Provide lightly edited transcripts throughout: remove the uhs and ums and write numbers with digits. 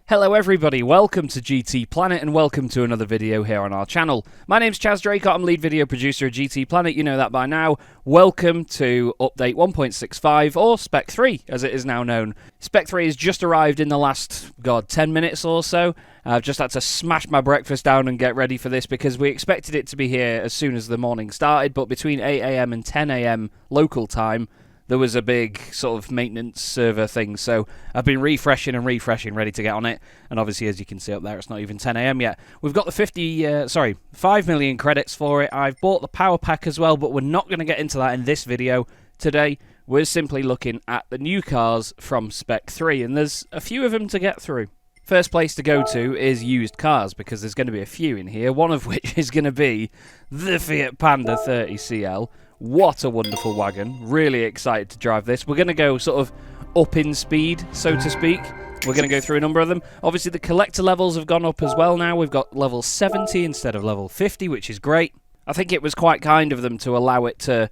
Hello everybody, welcome to GTPlanet and welcome to another video here on our channel. My name's Chaz Draycott, I'm lead video producer of GTPlanet, you know that by now. Welcome to update 1.65, or Spec 3 as it is now known. Spec 3 has just arrived in the last, 10 minutes or so. I've just had to smash my breakfast down and get ready for this because we expected it to be here as soon as the morning started, but between 8 AM and 10 AM local time, there was a big sort of maintenance server thing, so I've been refreshing, ready to get on it. And obviously, as you can see up there, it's not even 10 AM yet. We've got the 5 million credits for it. I've bought the power pack as well, but we're not going to get into that in this video. Today, we're simply looking at the new cars from Spec 3, and there's a few of them to get through. First place to go to is used cars, because there's going to be a few in here, one of which is going to be the Fiat Panda 30CL. What a wonderful wagon. Really excited to drive this. We're going to go sort of up in speed, so to speak. We're going to go through a number of them. Obviously, the collector levels have gone up as well now. We've got level 70 instead of level 50, which is great. I think it was quite kind of them to allow it to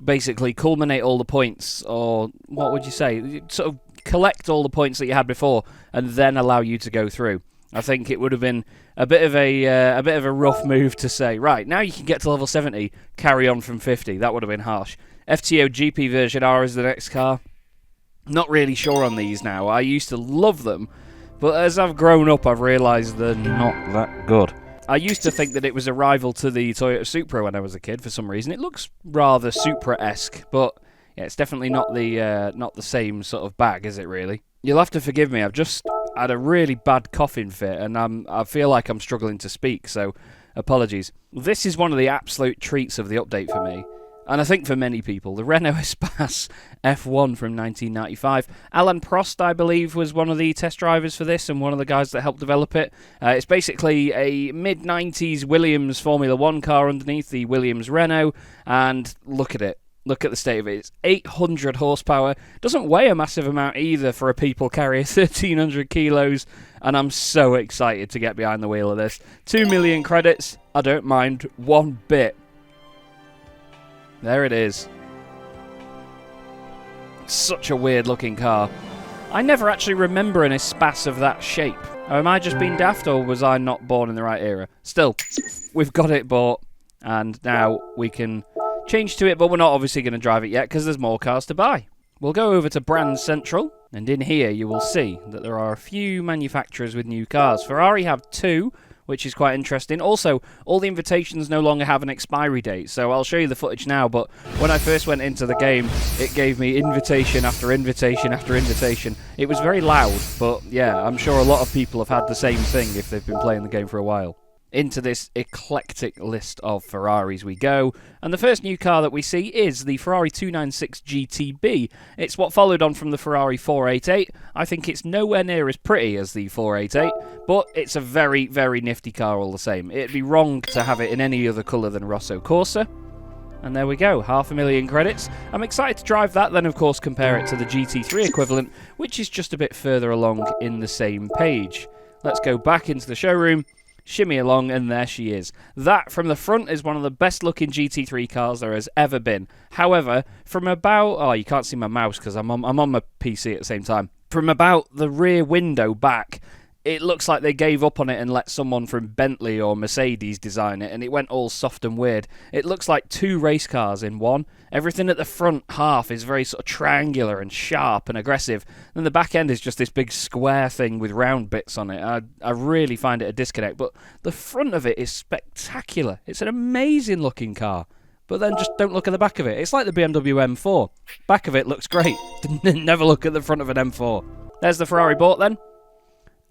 basically culminate all the points, or what would you say? Sort of collect all the points that you had before and then allow you to go through. I think it would have been a bit of a rough move to say, right, now you can get to level 70, carry on from 50. That would have been harsh. FTO GP version R is the next car. Not really sure on these now. I used to love them, but as I've grown up, I've realised they're not that good. I used to think that it was a rival to the Toyota Supra when I was a kid for some reason. It looks rather Supra-esque, but yeah, it's definitely not the same sort of bag, is it really? You'll have to forgive me, I've just had a really bad coughing fit, and I feel like I'm struggling to speak, so apologies. This is one of the absolute treats of the update for me, and I think for many people. The Renault Espace F1 from 1995. Alain Prost, I believe, was one of the test drivers for this, and one of the guys that helped develop it. It's basically a mid-90s Williams Formula 1 car underneath the Williams Renault, and look at it. Look at the state of it. It's 800 horsepower. Doesn't weigh a massive amount either for a people carrier, 1,300 kilos. And I'm so excited to get behind the wheel of this. 2 million credits. I don't mind one bit. There it is. Such a weird looking car. I never actually remember an Espace of that shape. Am I just being daft, or was I not born in the right era? Still, we've got it bought. And now we can change to it, but we're not obviously going to drive it yet because there's more cars to buy. We'll go over to Brand Central, and in here you will see that there are a few manufacturers with new cars. Ferrari have 2, which is quite interesting. Also, all the invitations no longer have an expiry date, so I'll show you the footage now, but when I first went into the game, it gave me invitation after invitation after invitation. It was very loud, but yeah, I'm sure a lot of people have had the same thing if they've been playing the game for a while. Into this eclectic list of Ferraris we go, and the first new car that we see is the Ferrari 296 GTB. It's what followed on from the Ferrari 488. I think it's nowhere near as pretty as the 488, but it's a very, very nifty car all the same. It'd be wrong to have it in any other colour than Rosso Corsa. And there we go, 500,000 credits. I'm excited to drive that, then of course compare it to the GT3 equivalent, which is just a bit further along in the same page. Let's go back into the showroom. Shimmy along, and there she is. That, from the front, is one of the best-looking GT3 cars there has ever been. However, from about... Oh, you can't see my mouse because I'm on my PC at the same time. From about the rear window back, it looks like they gave up on it and let someone from Bentley or Mercedes design it, and it went all soft and weird. It looks like 2 race cars in one. Everything at the front half is very sort of triangular and sharp and aggressive. Then the back end is just this big square thing with round bits on it. I really find it a disconnect, but the front of it is spectacular. It's an amazing looking car. But then just don't look at the back of it. It's like the BMW M4. Back of it looks great. Never look at the front of an M4. There's the Ferrari bought then.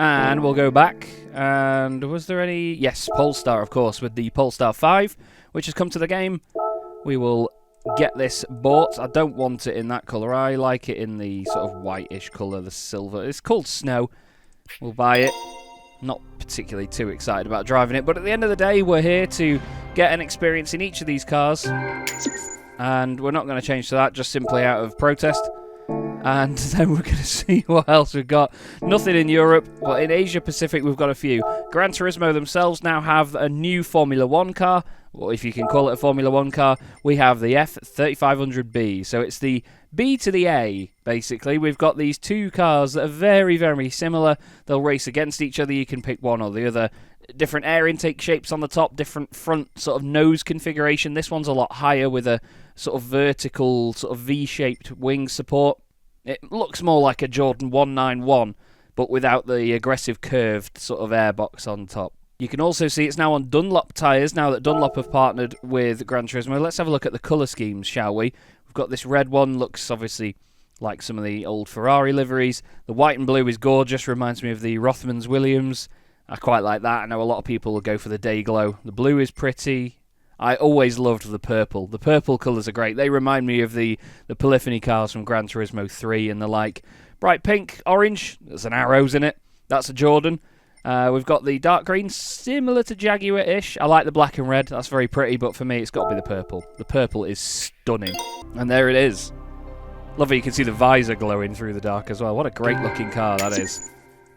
And we'll go back, and was there any... Yes, Polestar, of course, with the Polestar 5, which has come to the game. We will get this bought. I don't want it in that colour. I like it in the sort of whitish colour, the silver. It's called Snow. We'll buy it. Not particularly too excited about driving it, but at the end of the day, we're here to get an experience in each of these cars. And we're not going to change to that, just simply out of protest. And then we're going to see what else we've got. Nothing in Europe, but in Asia Pacific we've got a few. Gran Turismo themselves now have a new Formula 1 car. or if you can call it a Formula 1 car, we have the F3500B. So it's the B to the A, basically. We've got these two cars that are very, very similar. They'll race against each other. You can pick one or the other. Different air intake shapes on the top, different front sort of nose configuration. This one's a lot higher with a sort of vertical, sort of V-shaped wing support. It looks more like a Jordan 191, but without the aggressive curved sort of airbox on top. You can also see it's now on Dunlop tyres, now that Dunlop have partnered with Gran Turismo. Let's have a look at the colour schemes, shall we? We've got this red one, looks obviously like some of the old Ferrari liveries. The white and blue is gorgeous, reminds me of the Rothmans Williams. I quite like that. I know a lot of people will go for the day glow. The blue is pretty. I always loved the purple. The purple colours are great. They remind me of the Polyphony cars from Gran Turismo 3 and the like. Bright pink, orange, there's an arrows in it. That's a Jordan. We've got the dark green, similar to Jaguar-ish. I like the black and red. That's very pretty, but for me, it's got to be the purple. The purple is stunning. And there it is. Love it. You can see the visor glowing through the dark as well. What a great-looking car that is.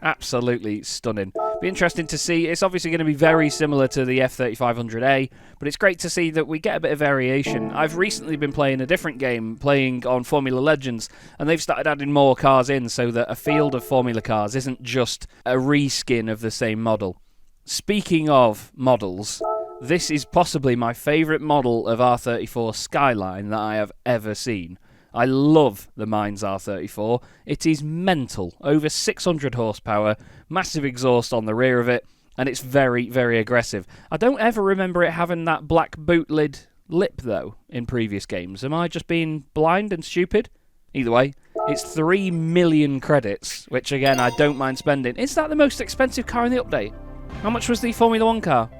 Absolutely stunning. Be interesting to see. It's obviously going to be very similar to the F3500A, but it's great to see that we get a bit of variation. I've recently been playing a different game, playing on Formula Legends, and they've started adding more cars in so that a field of Formula cars isn't just a reskin of the same model. Speaking of models, this is possibly my favourite model of R34 Skyline that I have ever seen. I love the Mainz R34. It is mental. Over 600 horsepower, massive exhaust on the rear of it, and it's very, very aggressive. I don't ever remember it having that black boot lid lip, though, in previous games. Am I just being blind and stupid? Either way, it's 3 million credits, which, again, I don't mind spending. Is that the most expensive car in the update? How much was the Formula 1 car?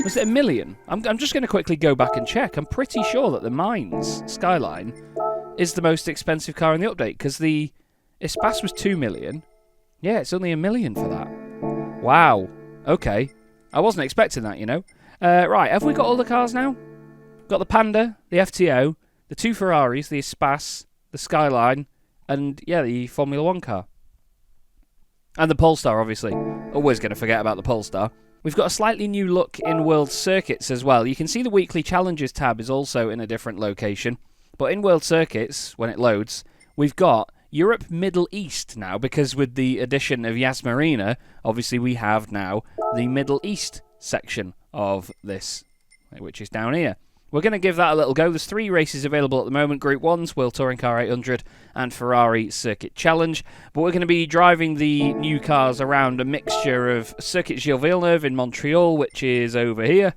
Was it $1 million? I'm just going to quickly go back and check. I'm pretty sure that the Mainz Skyline is the most expensive car in the update, because the Espace was $2 million. Yeah, it's only $1 million for that. Wow. Okay. I wasn't expecting that, you know. Right, have we got all the cars now? Got the Panda, the FTO, the two Ferraris, the Espace, the Skyline, and, yeah, the Formula 1 car. And the Polestar, obviously. Always going to forget about the Polestar. We've got a slightly new look in World Circuits as well. You can see the Weekly Challenges tab is also in a different location. But in World Circuits, when it loads, we've got Europe Middle East now, because with the addition of Marina, obviously we have now the Middle East section of this, which is down here. We're going to give that a little go. There's 3 races available at the moment. Group 1's World Touring Car 800 and Ferrari Circuit Challenge. But we're going to be driving the new cars around a mixture of Circuit Gilles-Villeneuve in Montreal, which is over here,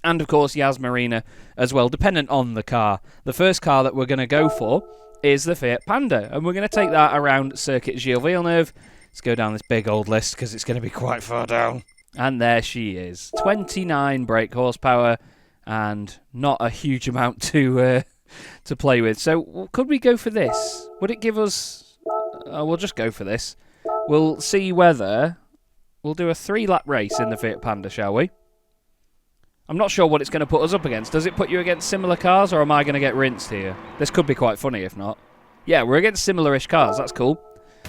and of course Marina as well, dependent on the car. The first car that we're going to go for is the Fiat Panda, and we're going to take that around Circuit Gilles-Villeneuve. Let's go down this big old list because it's going to be quite far down. And there she is. 29 brake horsepower. And not a huge amount to play with. So could we go for this? Would it give us... we'll just go for this. We'll see whether... We'll do a 3-lap race in the Fiat Panda, shall we? I'm not sure what it's going to put us up against. Does it put you against similar cars, or am I going to get rinsed here? This could be quite funny if not. Yeah, we're against similar-ish cars. That's cool.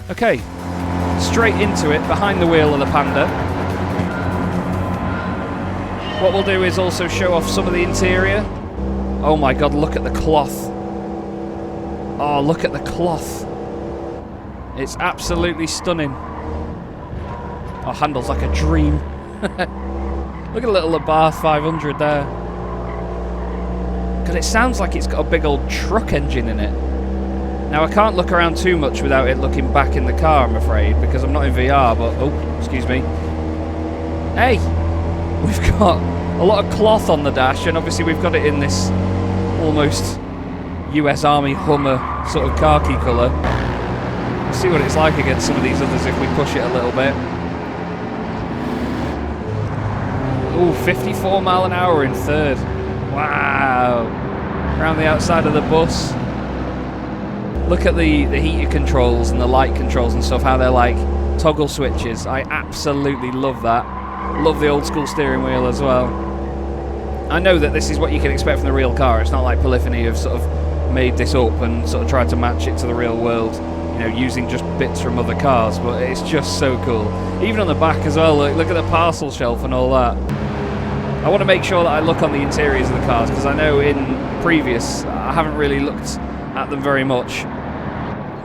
Okay. Straight into it, behind the wheel of the Panda. What we'll do is also show off some of the interior. Oh my god, look at the cloth. Oh, look at the cloth. It's absolutely stunning. Oh, handles like a dream. Look at a little Abarth 500 there. God, it sounds like it's got a big old truck engine in it. Now, I can't look around too much without it looking back in the car, I'm afraid, because I'm not in VR, but... Oh, excuse me. Hey! We've got a lot of cloth on the dash, and obviously we've got it in this almost US Army Hummer sort of khaki colour. We'll see what it's like against some of these others if we push it a little bit. Ooh, 54 mile an hour in third. Wow. Around the outside of the bus. Look at the heater controls and the light controls and stuff, how they're like toggle switches. I absolutely love that. Love the old school steering wheel as well. I know that this is what you can expect from the real car. It's not like Polyphony have sort of made this up and sort of tried to match it to the real world, you know, using just bits from other cars, but it's just so cool. Even on the back as well, look at the parcel shelf and all that. I want to make sure that I look on the interiors of the cars, because I know in previous I haven't really looked at them very much.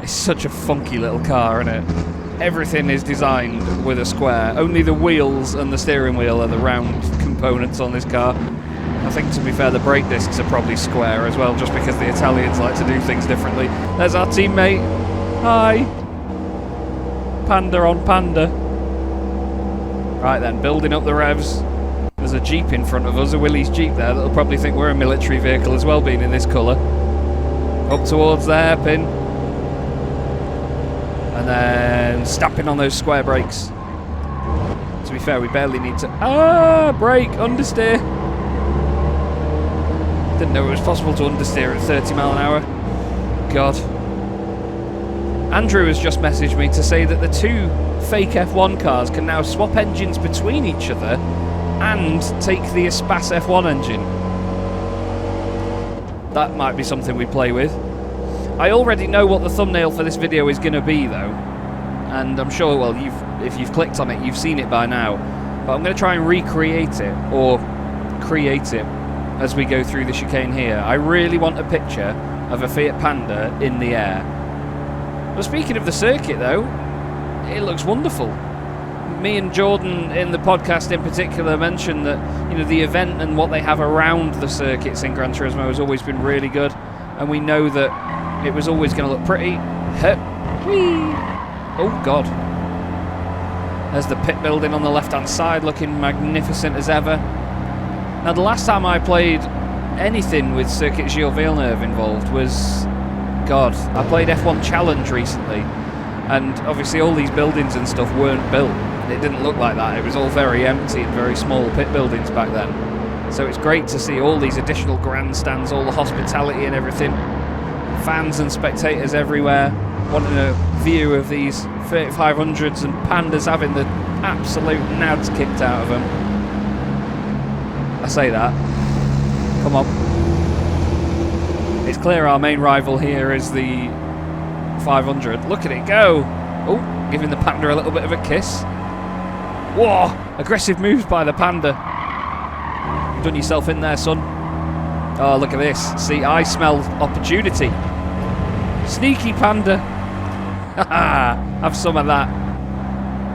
It's such a funky little car, isn't it? Everything is designed with a square. Only the wheels and the steering wheel are the round components on this car. I think, to be fair, the brake discs are probably square as well, just because the Italians like to do things differently. There's our teammate. Hi. Panda on Panda. Right then, building up the revs. There's a Jeep in front of us, a Willys Jeep there, that'll probably think we're a military vehicle as well, being in this colour. Up towards there, pin. And then stamping on those square brakes. To be fair, we barely need to... brake, understeer. Didn't know it was possible to understeer at 30 mile an hour. God. Andrew has just messaged me to say that the two fake F1 cars can now swap engines between each other and take the Espace F1 engine. That might be something we play with. I already know what the thumbnail for this video is going to be, though. And I'm sure, well, if you've clicked on it, you've seen it by now. But I'm going to try and recreate it, or create it, as we go through the chicane here. I really want a picture of a Fiat Panda in the air. Well, speaking of the circuit, though, it looks wonderful. Me and Jordan in the podcast in particular mentioned that, you know, the event and what they have around the circuits in Gran Turismo has always been really good, and we know that it was always going to look pretty. Whee! Oh God. There's the pit building on the left hand side, looking magnificent as ever. Now, the last time I played anything with Circuit Gilles-Villeneuve involved was, God, I played F1 Challenge recently, and obviously all these buildings and stuff weren't built. It didn't look like that. It was all very empty and very small pit buildings back then. So it's great to see all these additional grandstands, all the hospitality and everything. Fans and spectators everywhere, wanting a view of these 3500s and Pandas having the absolute nads kicked out of them. I say that. Come on. It's clear our main rival here is the 500. Look at it go! Oh, giving the Panda a little bit of a kiss. Whoa! Aggressive moves by the Panda. You've done yourself in there, son. Oh, look at this. See, I smell opportunity. Sneaky Panda. Haha, have some of that.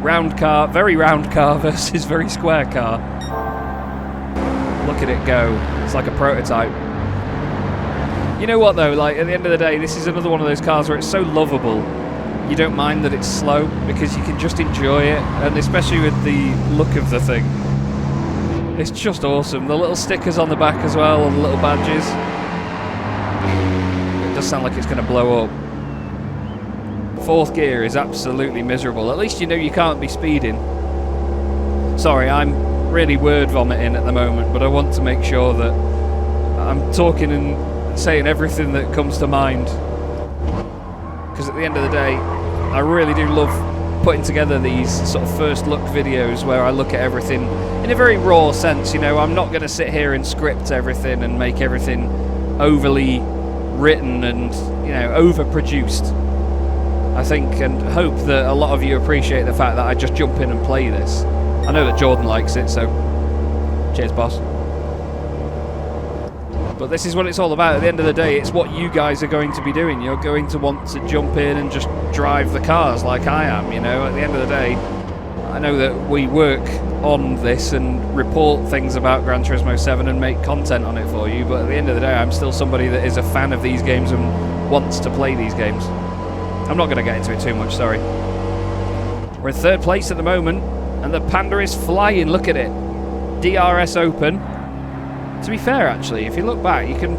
Round car, very round car versus very square car. Look at it go. It's like a prototype. You know what though, like at the end of the day, this is another one of those cars where it's so lovable. You don't mind that it's slow because you can just enjoy it, and especially with the look of the thing. It's just awesome. The little stickers on the back as well, and the little badges. It does sound like it's going to blow up. Fourth gear is absolutely miserable. At least you know you can't be speeding. Sorry, I'm really word vomiting at the moment, but I want to make sure that I'm talking and saying everything that comes to mind. Because at the end of the day, I really do love putting together these sort of first look videos where I look at everything in a very raw sense. You know, I'm not going to sit here and script everything and make everything overly written and, you know, overproduced. I think and hope that a lot of you appreciate the fact that I just jump in and play this. I know that Jordan likes it, so cheers, boss. But this is what it's all about. At the end of the day, it's what you guys are going to be doing. You're going to want to jump in and just drive the cars like I am, you know. At the end of the day, I know that we work on this and report things about Gran Turismo 7 and make content on it for you, but at the end of the day, I'm still somebody that is a fan of these games and wants to play these games. I'm not going to get into it too much, sorry. We're in third place at the moment, and the Panda is flying. Look at it. DRS open. To be fair, actually, if you look back, you can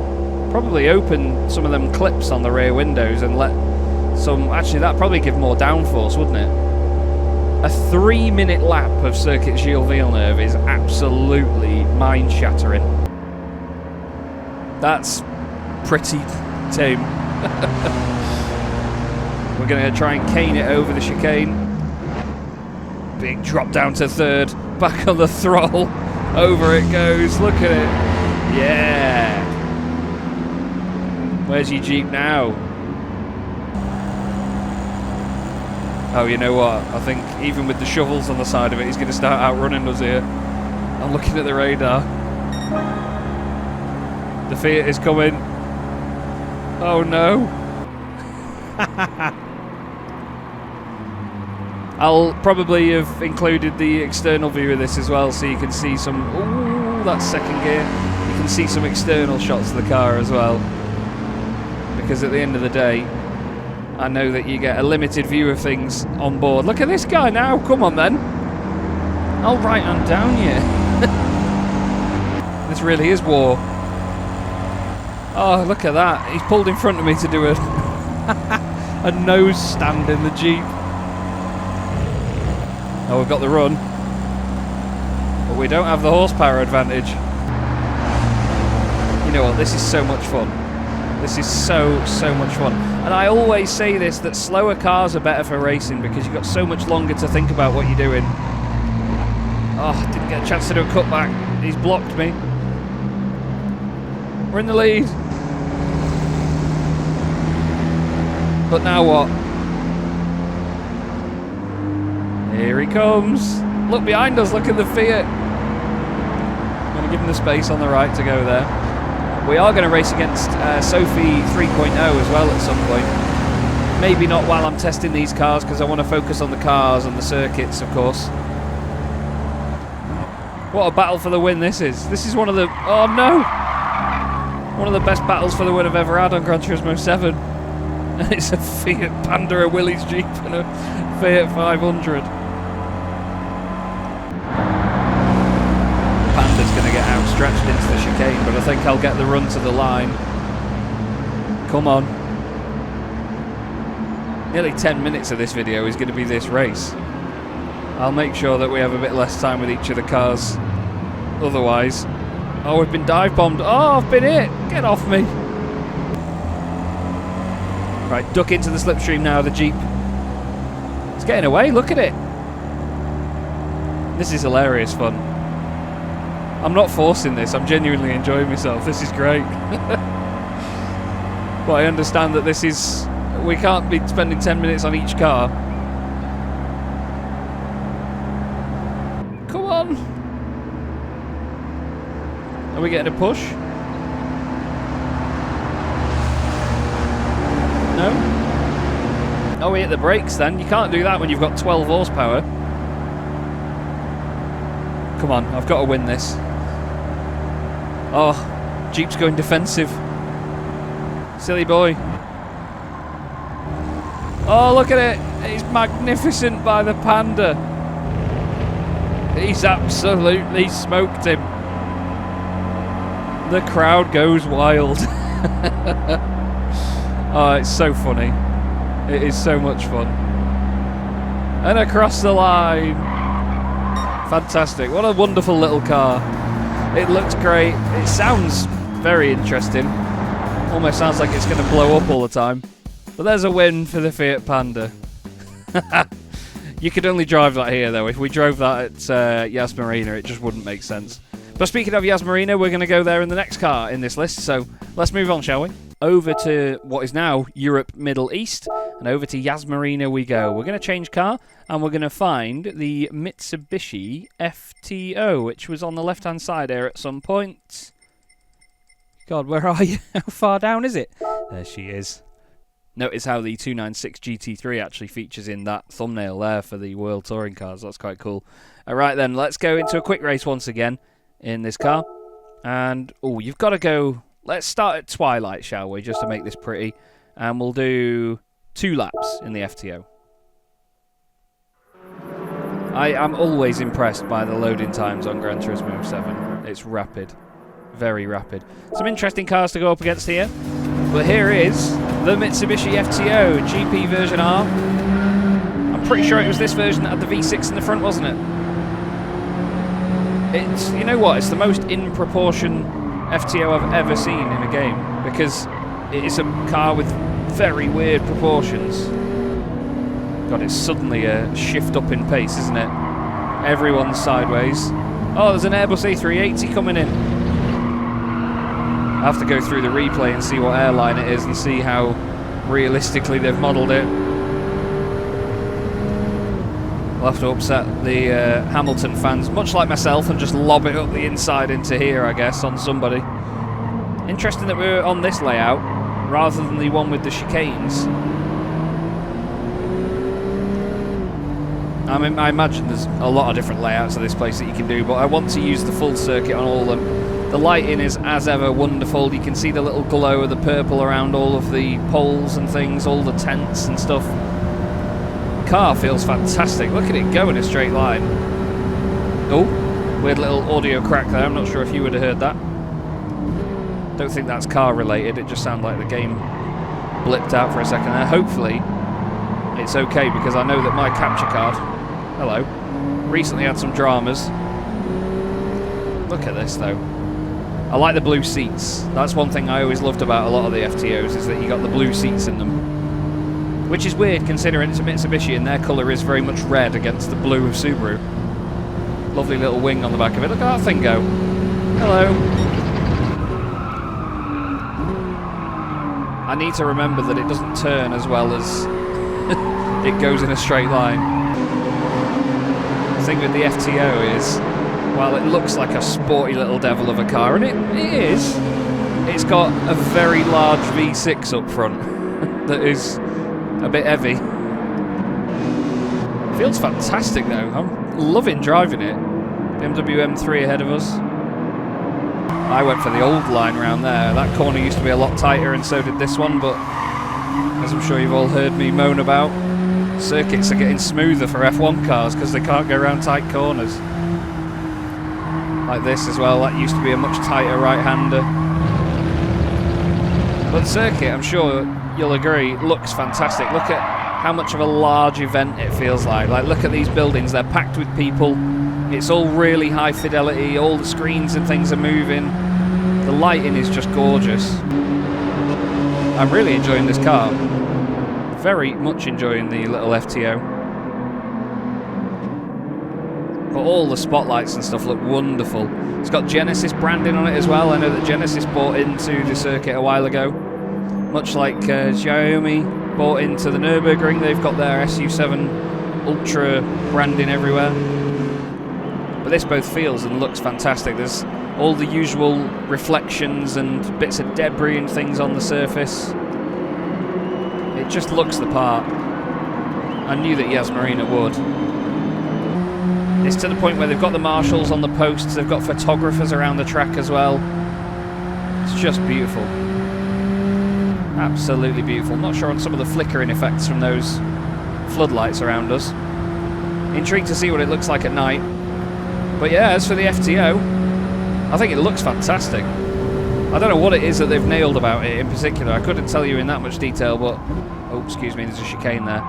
probably open some of them clips on the rear windows and let some... Actually, that'd probably give more downforce, wouldn't it? A 3-minute lap of Circuit Gilles-Villeneuve is absolutely mind-shattering. That's pretty tame. We're going to try and cane it over the chicane. Big drop down to third. Back on the throttle. Over it goes. Look at it. Yeah. Where's your Jeep now? Oh, you know what? I think even with the shovels on the side of it, he's going to start outrunning us here. I'm looking at the radar. The Fiat is coming. Oh no. I'll probably have included the external view of this as well, so you can see some... Ooh, that's second gear. You can see some external shots of the car as well. Because at the end of the day, I know that you get a limited view of things on board. Look at this guy now. Come on, then. I'll right hand down you. This really is war. Oh, look at that. He's pulled in front of me to do a nose stand in the Jeep. Oh, we've got the run. But we don't have the horsepower advantage. You know what? This is so much fun. This is so much fun. And I always say this, that slower cars are better for racing because you've got so much longer to think about what you're doing. Oh, didn't get a chance to do a cutback. He's blocked me. We're in the lead. But now what? Here he comes. Look behind us, look at the Fiat. I'm going to give him the space on the right to go there. We are going to race against Sophy 3.0 as well at some point. Maybe not while I'm testing these cars, because I want to focus on the cars and the circuits, of course. What a battle for the win this is. This is one of the... Oh no! One of the best battles for the win I've ever had on Gran Turismo 7. And it's a Fiat Panda, a Willys Jeep, and a Fiat 500. Panda's going to get outstretched into the chicane, but I think I'll get the run to the line. Come on. Nearly 10 minutes of this video is going to be this race. I'll make sure that we have a bit less time with each of the cars. Otherwise... Oh, we've been dive bombed. Oh, I've been hit. Get off me. Right, duck into the slipstream now, the Jeep. It's getting away, look at it. This is hilarious fun. I'm not forcing this, I'm genuinely enjoying myself. This is great. But I understand that this is... We can't be spending 10 minutes on each car. Come on. Are we getting a push? No? Oh, we hit the brakes then. You can't do that when you've got 12 horsepower. Come on, I've got to win this. Oh, Jeep's going defensive. Silly boy. Oh, look at it. It's magnificent by the Panda. He's absolutely smoked him. The crowd goes wild. Oh, it's so funny. It is so much fun. And across the line. Fantastic. What a wonderful little car. It looks great. It sounds very interesting. Almost sounds like it's going to blow up all the time. But there's a win for the Fiat Panda. You could only drive that here, though. If we drove that at Yas Marina, it just wouldn't make sense. But speaking of Yas Marina, we're going to go there in the next car in this list. So let's move on, shall we? Over to what is now Europe, Middle East, and over to Yas Marina we go. We're going to change car, and we're going to find the Mitsubishi FTO, which was on the left-hand side here at some point. God, where are you? How far down is it? There she is. Notice how the 296 GT3 actually features in that thumbnail there for the World Touring Cars. That's quite cool. All right, then, let's go into a quick race once again in this car. And, oh, you've got to go... Let's start at twilight, shall we, just to make this pretty. And we'll do 2 laps in the FTO. I am always impressed by the loading times on Gran Turismo 7. It's rapid. Very rapid. Some interesting cars to go up against here. But here is the Mitsubishi FTO GP version R. I'm pretty sure it was this version that had the V6 in the front, wasn't it? It's, you know what, it's the most in proportion FTO I've ever seen in a game, because it is a car with very weird proportions. God, it's suddenly a shift up in pace, isn't it? Everyone's sideways. Oh, there's an Airbus A380 coming in. I have to go through the replay and see what airline it is and see how realistically they've modelled it. Well, I'll have to upset the Hamilton fans, much like myself, and just lob it up the inside into here, I guess, on somebody. Interesting that we're on this layout rather than the one with the chicanes. I imagine there's a lot of different layouts of this place that you can do, but I want to use the full circuit on all of them. The lighting is, as ever, wonderful. You can see the little glow of the purple around all of the poles and things, all the tents and stuff. The car feels fantastic. Look at it go in a straight line. Oh, weird little audio crack there. I'm not sure if you would have heard that. Don't think that's car related. It just sounded like the game blipped out for a second there. Hopefully it's okay, because I know that my capture card, hello, recently had some dramas. Look at this though. I like the blue seats. That's one thing I always loved about a lot of the FTOs, is that you got the blue seats in them. Which is weird considering it's a Mitsubishi and their colour is very much red against the blue of Subaru. Lovely little wing on the back of it. Look at that thing go. Hello. I need to remember that it doesn't turn as well as it goes in a straight line. The thing with the FTO is, while it looks like a sporty little devil of a car, and it is, it's got a very large V6 up front that is a bit heavy. Feels fantastic though. I'm loving driving it. BMW M3 ahead of us. I went for the old line round there. That corner used to be a lot tighter, and so did this one, but as I'm sure you've all heard me moan about, circuits are getting smoother for F1 cars because they can't go around tight corners. Like this as well, that used to be a much tighter right-hander. But the circuit, I'm sure you'll agree, looks fantastic. Look at how much of a large event it feels like. Like, look at these buildings, they're packed with people. It's all really high fidelity, all the screens and things are moving. The lighting is just gorgeous. I'm really enjoying this car. Very much enjoying the little FTO. But all the spotlights and stuff look wonderful. It's got Genesis branding on it as well. I know that Genesis bought into the circuit a while ago. Much like Xiaomi bought into the Nürburgring, they've got their SU7 Ultra branding everywhere. But this both feels and looks fantastic. There's all the usual reflections and bits of debris and things on the surface. It just looks the part. I knew that Yas Marina would. It's to the point where they've got the marshals on the posts, they've got photographers around the track as well. It's just beautiful. Absolutely beautiful. Not sure on some of the flickering effects from those floodlights around us. Intrigued to see what it looks like at night. But yeah, as for the FTO, I think it looks fantastic. I don't know what it is that they've nailed about it in particular. I couldn't tell you in that much detail, but... Oh, excuse me, there's a chicane there.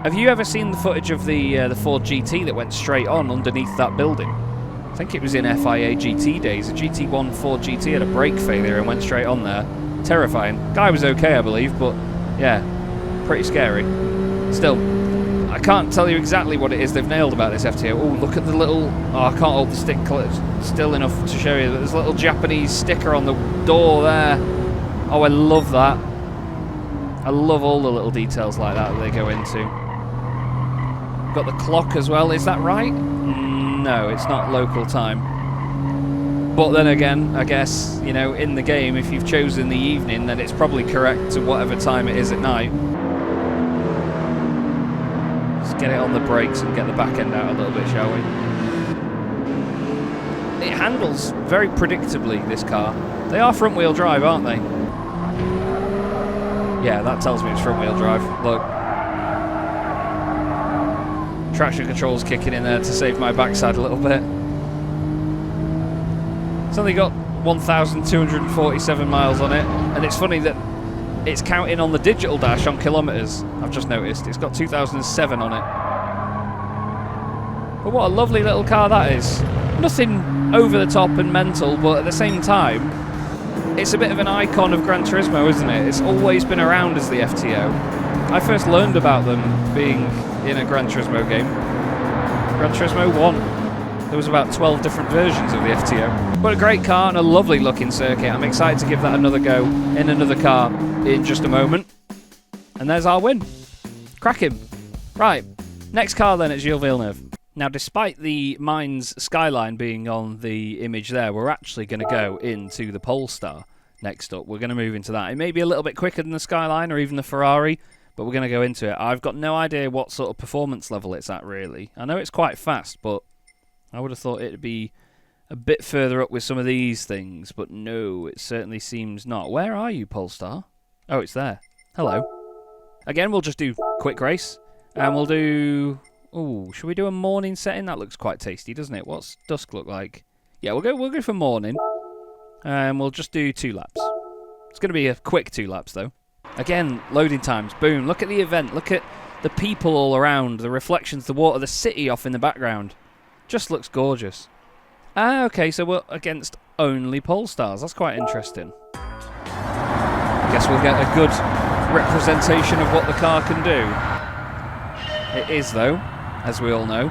Have you ever seen the footage of the Ford GT that went straight on underneath that building? I think it was in FIA GT days. A GT1 Ford GT had a brake failure and went straight on there. Terrifying. Guy was okay, I believe, but yeah, pretty scary. Still, I can't tell you exactly what it is they've nailed about this FTO. Oh, look at the little... Oh, I can't hold the stick still enough to show you. There's a little Japanese sticker on the door there. Oh, I love that. I love all the little details like that they go into. Got the clock as well, is that right? No, it's not local time. But then again, I guess, you know, in the game, if you've chosen the evening, then it's probably correct to whatever time it is at night. Let's get it on the brakes and get the back end out a little bit, shall we? It handles very predictably, this car. They are front-wheel drive, aren't they? Yeah, that tells me it's front-wheel drive. Look. Traction control's kicking in there to save my backside a little bit. It's only got 1,247 miles on it, and it's funny that it's counting on the digital dash on kilometres. I've just noticed. It's got 2007 on it. But what a lovely little car that is. Nothing over the top and mental, but at the same time, it's a bit of an icon of Gran Turismo, isn't it? It's always been around as the FTO. I first learned about them being in a Gran Turismo game. Gran Turismo 1. There was about 12 different versions of the FTO. But a great car and a lovely looking circuit. I'm excited to give that another go in another car in just a moment. And there's our win. Cracking. Right. Next car then at Gilles-Villeneuve. Now, despite the Mines skyline being on the image there, we're actually going to go into the Polestar next up. We're going to move into that. It may be a little bit quicker than the Skyline or even the Ferrari, but we're going to go into it. I've got no idea what sort of performance level it's at, really. I know it's quite fast, but I would have thought it would be a bit further up with some of these things, but no, it certainly seems not. Where are you, Polestar? Oh, it's there. Hello. Again, we'll just do quick race, and we'll do... Ooh, should we do a morning setting? That looks quite tasty, doesn't it? What's dusk look like? Yeah, we'll go for morning. And we'll just do 2 laps. It's going to be a quick 2 laps, though. Again, loading times. Boom. Look at the event. Look at the people all around. The reflections, the water, the city off in the background. Just looks gorgeous. Ah, okay, so we're against only Polestars. That's quite interesting. Guess we'll get a good representation of what the car can do. It is, though, as we all know,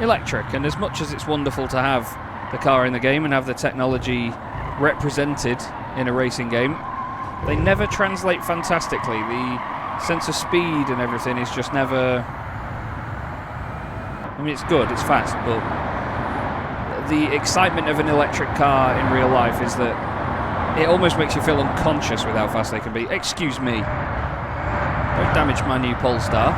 electric. And as much as it's wonderful to have the car in the game and have the technology represented in a racing game, they never translate fantastically. The sense of speed and everything is just never... I mean, it's good, it's fast, but the excitement of an electric car in real life is that it almost makes you feel unconscious with how fast they can be. Excuse me. Don't damage my new Polestar.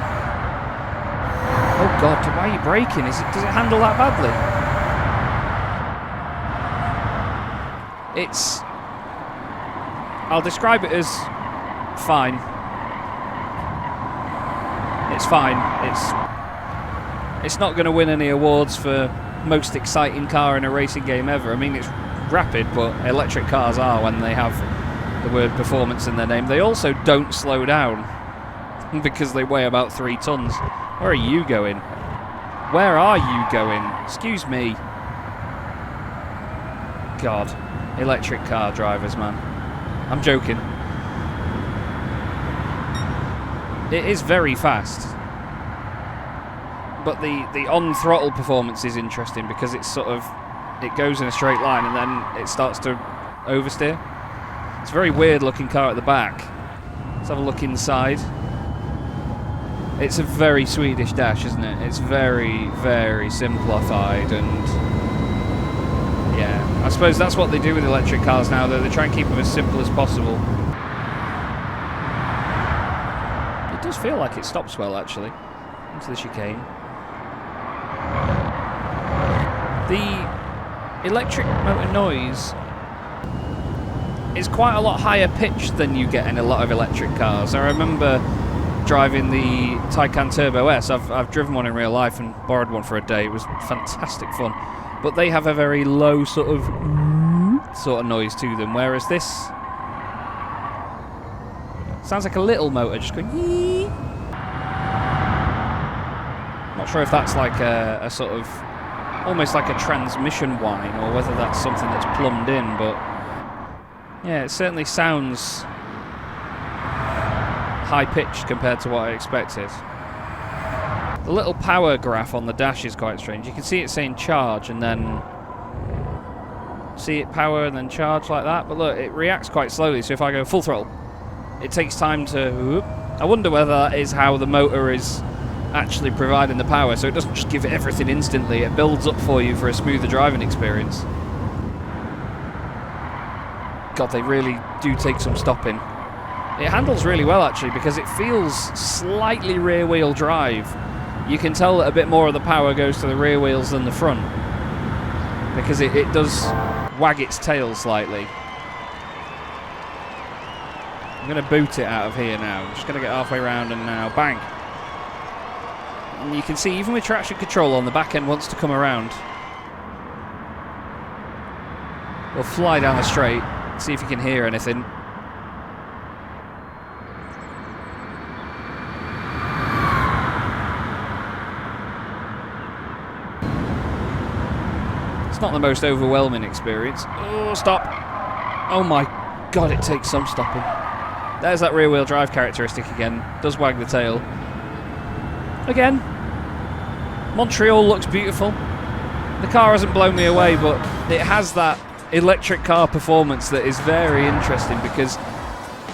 Oh God, why are you braking? Does it handle that badly? I'll describe it as fine. It's fine. It's not going to win any awards for most exciting car in a racing game ever. I mean, it's rapid, but electric cars are when they have the word performance in their name. They also don't slow down because they weigh about 3 tons. Where are you going? Where are you going? Excuse me. God. Electric car drivers, man. I'm joking. It is very fast. But the on-throttle performance is interesting because it's sort of... It goes in a straight line and then it starts to oversteer. It's a very weird-looking car at the back. Let's have a look inside. It's a very Swedish dash, isn't it? It's very, very simplified and... Yeah, I suppose that's what they do with electric cars now, though. They try and keep them as simple as possible. It does feel like it stops well, actually, into the chicane. The electric motor noise is quite a lot higher pitched than you get in a lot of electric cars. I remember driving the Taycan Turbo S. I've driven one in real life and borrowed one for a day. It was fantastic fun. But they have a very low sort of noise to them, whereas this sounds like a little motor just going yee. Not sure if that's like a sort of almost like a transmission whine or whether that's something that's plumbed in, but yeah, it certainly sounds high-pitched compared to what I expected. The little power graph on the dash is quite strange. You can see it saying charge and then see it power and then charge like that. But look, it reacts quite slowly. So if I go full throttle, it takes time to... I wonder whether that is how the motor is actually providing the power. So it doesn't just give it everything instantly. It builds up for you for a smoother driving experience. God, they really do take some stopping. It handles really well, actually, because it feels slightly rear-wheel drive. You can tell that a bit more of the power goes to the rear wheels than the front because it does wag its tail slightly. I'm going to boot it out of here now. I'm just going to get halfway around and now bang. And you can see even with traction control on, the back end wants to come around. We'll fly down the straight, see if you can hear anything. Not the most overwhelming experience. Oh, stop. Oh my God, it takes some stopping. There's that rear-wheel drive characteristic again. Does wag the tail. Again, Montreal looks beautiful. The car hasn't blown me away, but it has that electric car performance that is very interesting because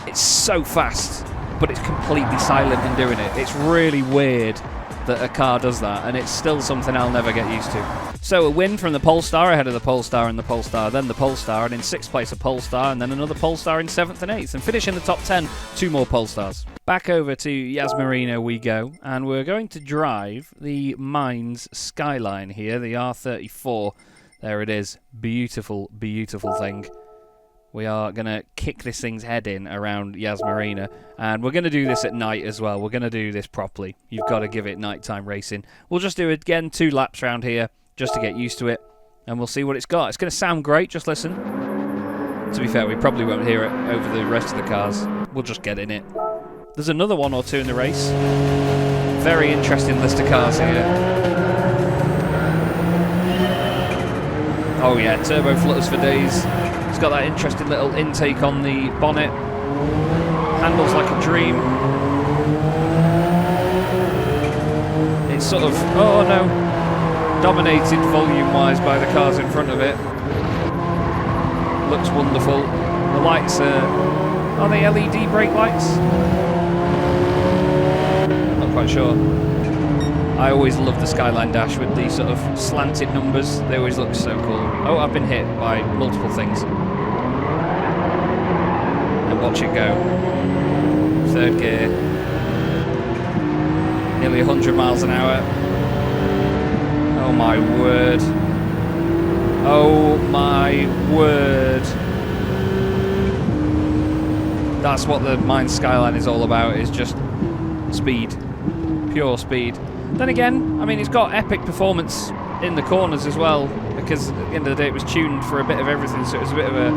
it's so fast, but it's completely silent in doing it. It's really weird that a car does that, and it's still something I'll never get used to. So a win from the Polestar, ahead of the Polestar and the Polestar, then the Polestar, and in 6th place a Polestar, and then another Polestar in 7th and 8th, and finish in the top 10, 2 more Polestars. Back over to Yas Marina we go, and we're going to drive the Mines Skyline here, the R34. There it is. Beautiful, beautiful thing. We are going to kick this thing's head in around Yas Marina, and we're going to do this at night as well. We're going to do this properly. You've got to give it nighttime racing. We'll just do, again, 2 laps around here just to get used to it, and we'll see what it's got. It's going to sound great, just listen. To be fair, we probably won't hear it over the rest of the cars. We'll just get in it. There's another 1 or 2 in the race. Very interesting list of cars here. Oh yeah, turbo flutters for days. It's got that interesting little intake on the bonnet. Handles like a dream. It's sort of, oh no, dominated volume-wise by the cars in front of it. Looks wonderful. The lights are they LED brake lights? Not quite sure. I always love the Skyline Dash with these sort of slanted numbers. They always look so cool. Oh, I've been hit by multiple things. And watch it go. 3rd gear. Nearly 100 miles an hour. Oh my word. Oh my word. That's what the Mines Skyline is all about, is just speed. Pure speed. Then again, I mean, it's got epic performance in the corners as well, because at the end of the day it was tuned for a bit of everything, so it was a bit of a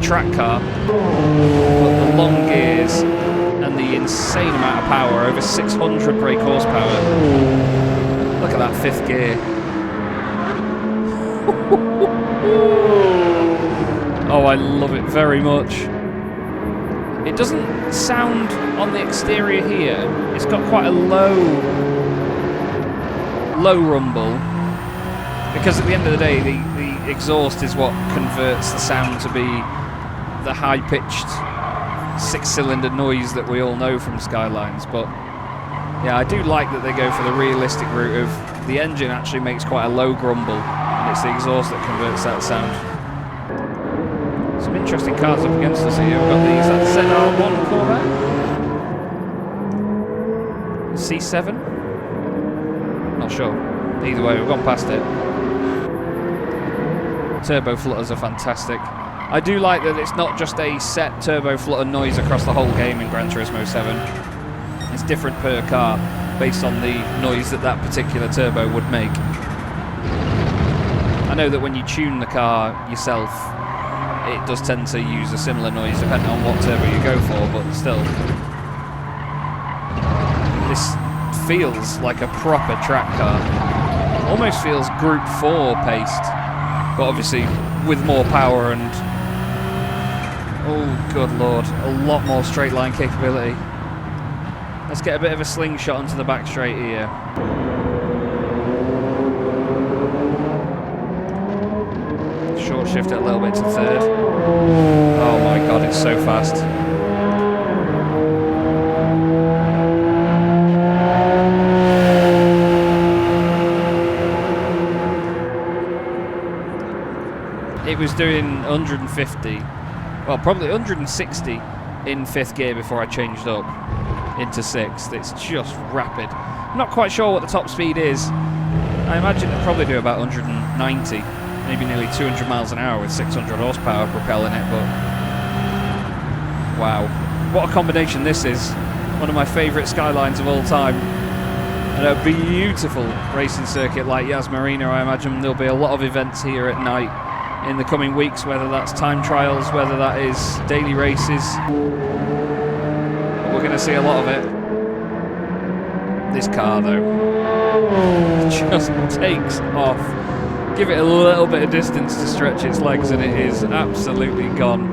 track car. But the long gears and the insane amount of power, over 600 brake horsepower. Look at that 5th gear. Oh, I love it very much. It doesn't sound on the exterior here. It's got quite a low rumble, because at the end of the day the exhaust is what converts the sound to be the high-pitched 6-cylinder noise that we all know from Skylines. But yeah, I do like that they go for the realistic route of the engine actually makes quite a low grumble, and it's the exhaust that converts that sound. Some interesting cars up against us here. We've got these, that's ZR1 Corvette, C7. Not sure. Either way, we've gone past it. Turbo flutters are fantastic. I do like that it's not just a set turbo flutter noise across the whole game in Gran Turismo 7. It's different per car based on the noise that that particular turbo would make. I know that when you tune the car yourself, it does tend to use a similar noise depending on what turbo you go for, but still. This feels like a proper track car. Almost feels Group 4 paced, but obviously with more power and, oh good lord, a lot more straight line capability. Let's get a bit of a slingshot onto the back straight here. Short shift it a little bit to 3rd. Oh my god, it's so fast. It was doing 150, well probably 160 in 5th gear before I changed up into 6th. It's just rapid. I'm not quite sure what the top speed is. I imagine it'll probably do about 190, maybe nearly 200 miles an hour with 600 horsepower propelling it, but wow, what a combination this is. One of my favourite Skylines of all time. And a beautiful racing circuit like Yas Marina. I imagine there'll be a lot of events here at night in the coming weeks, whether that's time trials, whether that is daily races. We're going to see a lot of it. This car though just takes off. Give it a little bit of distance to stretch its legs and it is absolutely gone.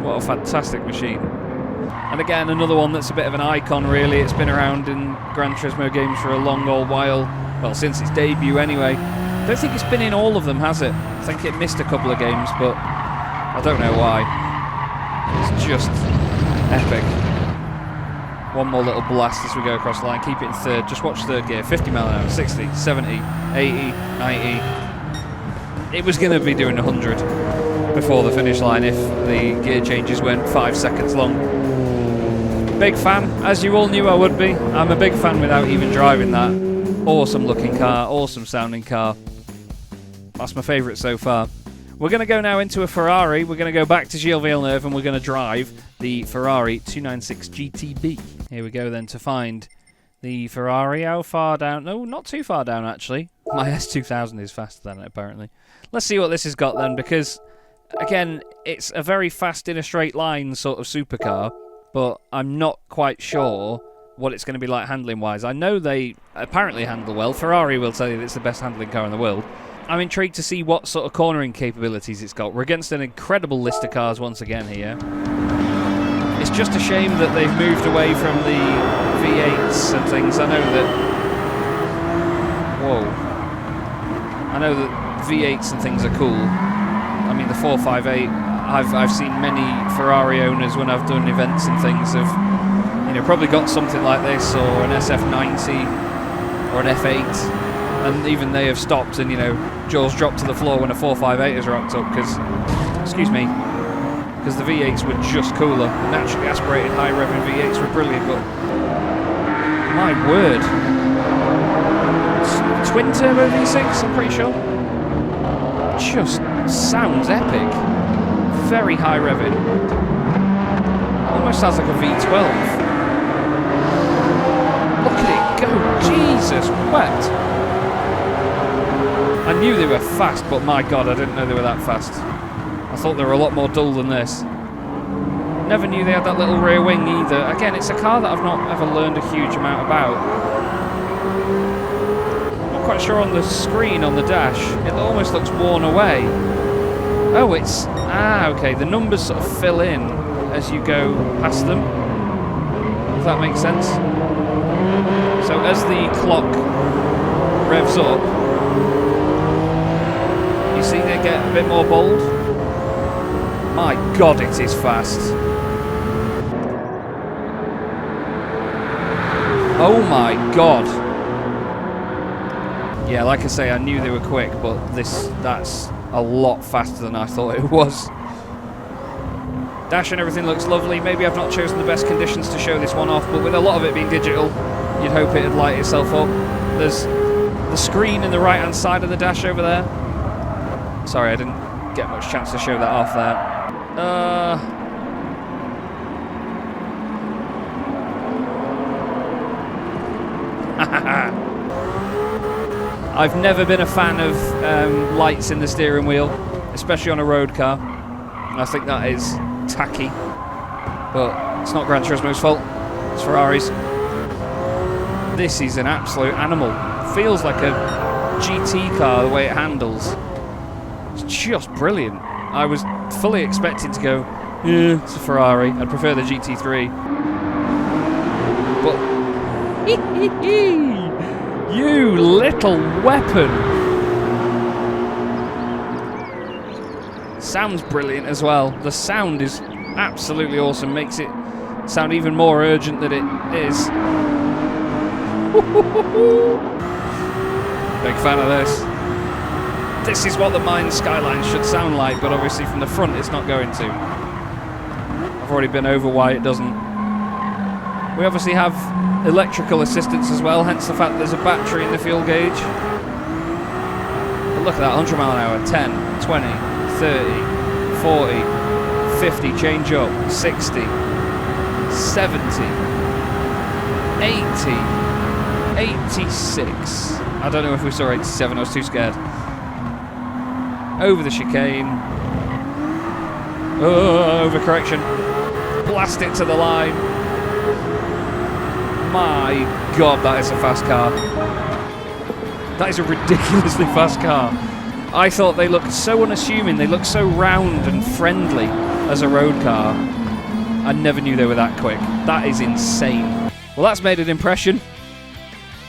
What a fantastic machine. And again, another one that's a bit of an icon really. It's been around in Gran Turismo games for a long old while. Well, since its debut anyway. I don't think it's been in all of them, has it? I think it missed a couple of games, but I don't know why. It's just epic. One more little blast as we go across the line. Keep it in third. Just watch third gear. 50 mile an hour, 60, 70, 80, 90. It was going to be doing 100 before the finish line if the gear changes went 5 seconds long. Big fan, as you all knew I would be. I'm a big fan without even driving that. Awesome looking car, awesome sounding car. That's my favourite so far. We're going to go now into a Ferrari. We're going to go back to Gilles-Villeneuve and we're going to drive the Ferrari 296 GTB. Here we go then to find the Ferrari. How far down? No, not too far down actually. My S2000 is faster than it apparently. Let's see what this has got then, because again, it's a very fast in a straight line sort of supercar, but I'm not quite sure what it's going to be like handling wise. I know they apparently handle well. Ferrari will tell you that it's the best handling car in the world. I'm intrigued to see what sort of cornering capabilities it's got. We're against an incredible list of cars once again here. It's just a shame that they've moved away from the V8s and things. I know that... Whoa. I know that V8s and things are cool. I mean, the 458, I've seen many Ferrari owners when I've done events and things have, you know, probably got something like this, or an SF90, or an F8. And even they have stopped and, you know, jaws dropped to the floor when a 458 is rocked up because, excuse me, because the V8s were just cooler. Naturally aspirated high revving V8s were brilliant, but my word. It's twin turbo V6, I'm pretty sure. Just sounds epic. Very high revving. Almost sounds like a V12. Look at it go. Jesus wept. I knew they were fast, but my god, I didn't know they were that fast. I thought they were a lot more dull than this. Never knew they had that little rear wing either. Again, it's a car that I've not ever learned a huge amount about. Not quite sure on the screen on the dash. It almost looks worn away. Oh, it's... Ah, okay. The numbers sort of fill in as you go past them. If that makes sense. So as the clock revs up, you see they get a bit more bold. My god, it is fast. Oh my god. Yeah, like I say, I knew they were quick, but that's a lot faster than I thought it was. Dash and everything looks lovely. Maybe I've not chosen the best conditions to show this one off, but with a lot of it being digital, you'd hope it'd light itself up. There's the screen in the right-hand side of the dash over there. Sorry, I didn't get much chance to show that off there. I've never been a fan of lights in the steering wheel, especially on a road car. I think that is tacky, but it's not Gran Turismo's fault, it's Ferrari's. This is an absolute animal. Feels like a GT car the way it handles. It's just brilliant. I was fully expecting to go, yeah, it's a Ferrari. I'd prefer the GT3. But, you little weapon. Sounds brilliant as well. The sound is absolutely awesome. Makes it sound even more urgent than it is. Big fan of this. This is what the Mine Skyline should sound like, but obviously from the front it's not going to. I've already been over why it doesn't. We obviously have electrical assistance as well, hence the fact that there's a battery in the fuel gauge. But look at that, 100 mile an hour, 10, 20, 30, 40, 50, change up, 60, 70, 80, 86. I don't know if we saw 87, I was too scared. Over the chicane. Oh, overcorrection. Blast it to the line. My god, that is a fast car. That is a ridiculously fast car. I thought they looked so unassuming, they looked so round and friendly as a road car. I never knew they were that quick. That is insane. Well, that's made an impression.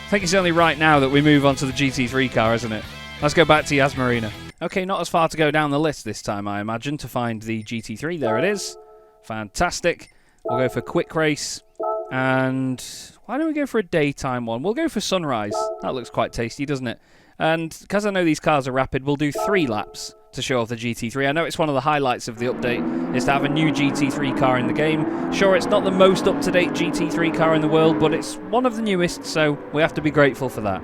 I think it's only right now that we move on to the GT3 car, isn't it? Let's go back to Marina. Okay, not as far to go down the list this time, I imagine, to find the GT3. There it is. Fantastic. We'll go for quick race. And why don't we go for a daytime one? We'll go for sunrise. That looks quite tasty, doesn't it? And because I know these cars are rapid, we'll do 3 laps to show off the GT3. I know it's one of the highlights of the update, is to have a new GT3 car in the game. Sure, it's not the most up-to-date GT3 car in the world, but it's one of the newest, so we have to be grateful for that.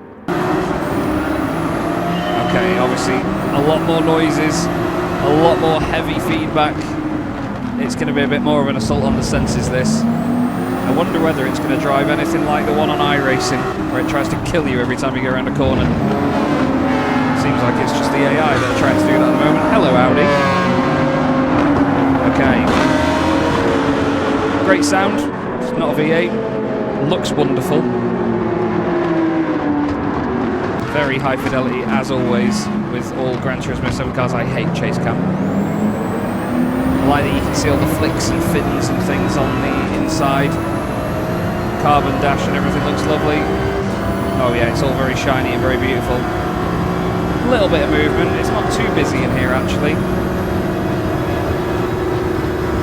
Okay, obviously, a lot more noises, a lot more heavy feedback. It's going to be a bit more of an assault on the senses, this. I wonder whether it's going to drive anything like the one on iRacing, where it tries to kill you every time you go around a corner. Seems like it's just the AI that are trying to do that at the moment. Hello, Audi. Okay. Great sound. It's not a V8. Looks wonderful. Very high fidelity, as always, with all Gran Turismo 7 cars. I hate chase cam. I like that you can see all the flicks and fins and things on the inside. Carbon dash and everything looks lovely. Oh yeah, it's all very shiny and very beautiful. A little bit of movement. It's not too busy in here, actually.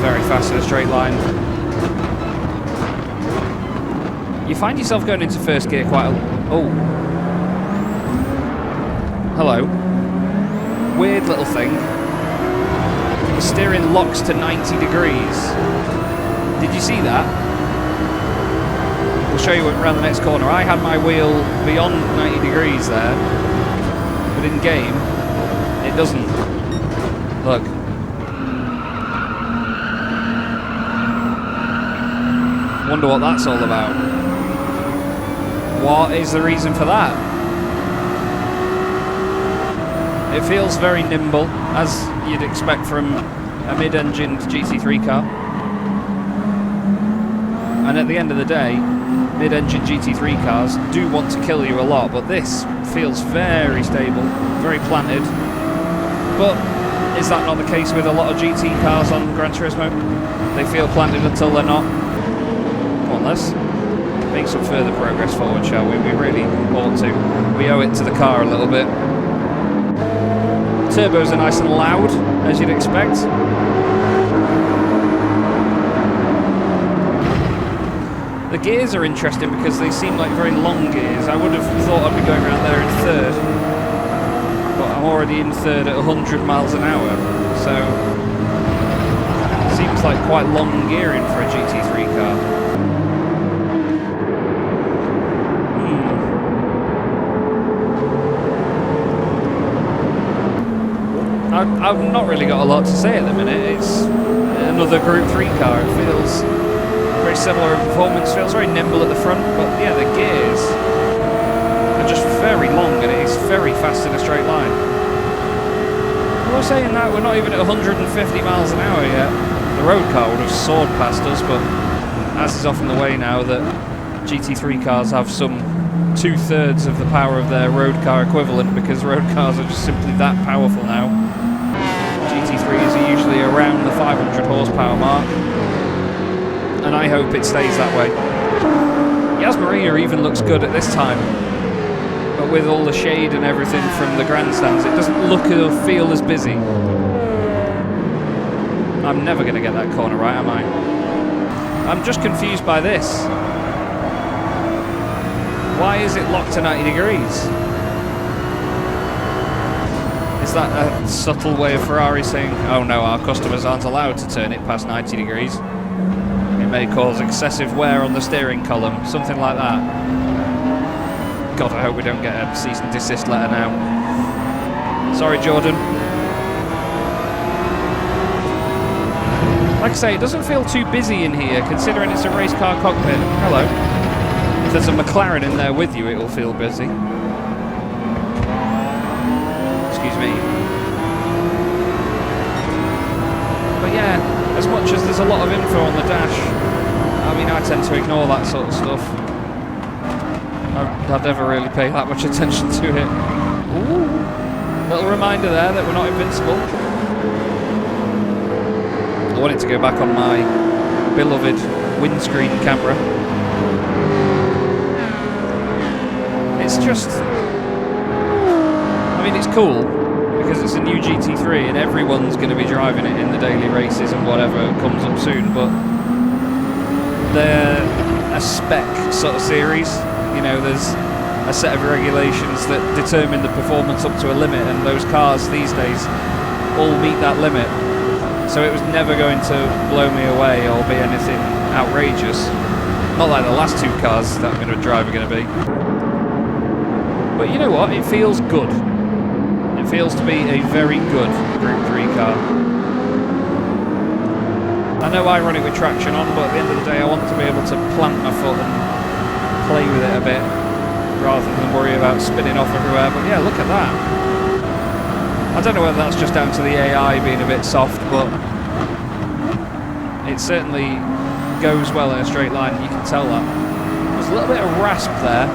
Very fast in a straight line. You find yourself going into first gear quite a... Oh. Hello. Weird little thing. The steering locks to 90 degrees. Did you see that? We'll show you around the next corner. I had my wheel beyond 90 degrees there, but in game, it doesn't. Look. Wonder what that's all about. What is the reason for that? It feels very nimble, as you'd expect from a mid-engined GT3 car. And at the end of the day, mid-engine GT3 cars do want to kill you a lot, but this feels very stable, very planted. But is that not the case with a lot of GT cars on Gran Turismo? They feel planted until they're not. Come on, let's make some further progress forward, shall we? We really ought to. We owe it to the car a little bit. Turbos are nice and loud, as you'd expect. The gears are interesting because they seem like very long gears. I would have thought I'd be going around there in third, but I'm already in third at 100 miles an hour, so it seems like quite long gearing for a GT3 car. I've not really got a lot to say at the minute. It's another Group 3 car. It feels very similar in performance, feels very nimble at the front, but yeah, the gears are just very long and it is very fast in a straight line. We're saying that we're not even at 150 miles an hour yet. The road car would have soared past us, but as is often the way now that GT3 cars have some 2/3 of the power of their road car equivalent, because road cars are just simply that powerful now. GT3s are usually around the 500 horsepower mark, and I hope it stays that way. Yas Marina even looks good at this time, but with all the shade and everything from the grandstands, it doesn't look or feel as busy. I'm never going to get that corner right, am I? I'm just confused by this. Why is it locked to 90 degrees? Is that a subtle way of Ferrari saying, oh no, our customers aren't allowed to turn it past 90 degrees? It may cause excessive wear on the steering column, something like that. God, I hope we don't get a cease and desist letter now. Sorry, Jordan. Like I say, it doesn't feel too busy in here, considering it's a race car cockpit. Hello. If there's a McLaren in there with you, it will feel busy. Excuse me. But yeah, as much as there's a lot of info on the dash, I mean, I tend to ignore that sort of stuff. I'd never really pay that much attention to it. Ooh. Little reminder there that we're not invincible. I wanted to go back on my beloved windscreen camera. It's just, I mean, it's cool because it's a new GT3 and everyone's going to be driving it in the daily races and whatever comes up soon, but they're a spec sort of series. You know, there's a set of regulations that determine the performance up to a limit, and those cars these days all meet that limit. So it was never going to blow me away or be anything outrageous. Not like the last two cars that I'm going to drive are going to be. But you know what? It feels good. It feels to be a very good Group 3 car. I know I run it with traction on, but at the end of the day I want to be able to plant my foot and play with it a bit, rather than worry about spinning off everywhere. But yeah, look at that. I don't know whether that's just down to the AI being a bit soft, but it certainly goes well in a straight line, you can tell that. There's a little bit of rasp there.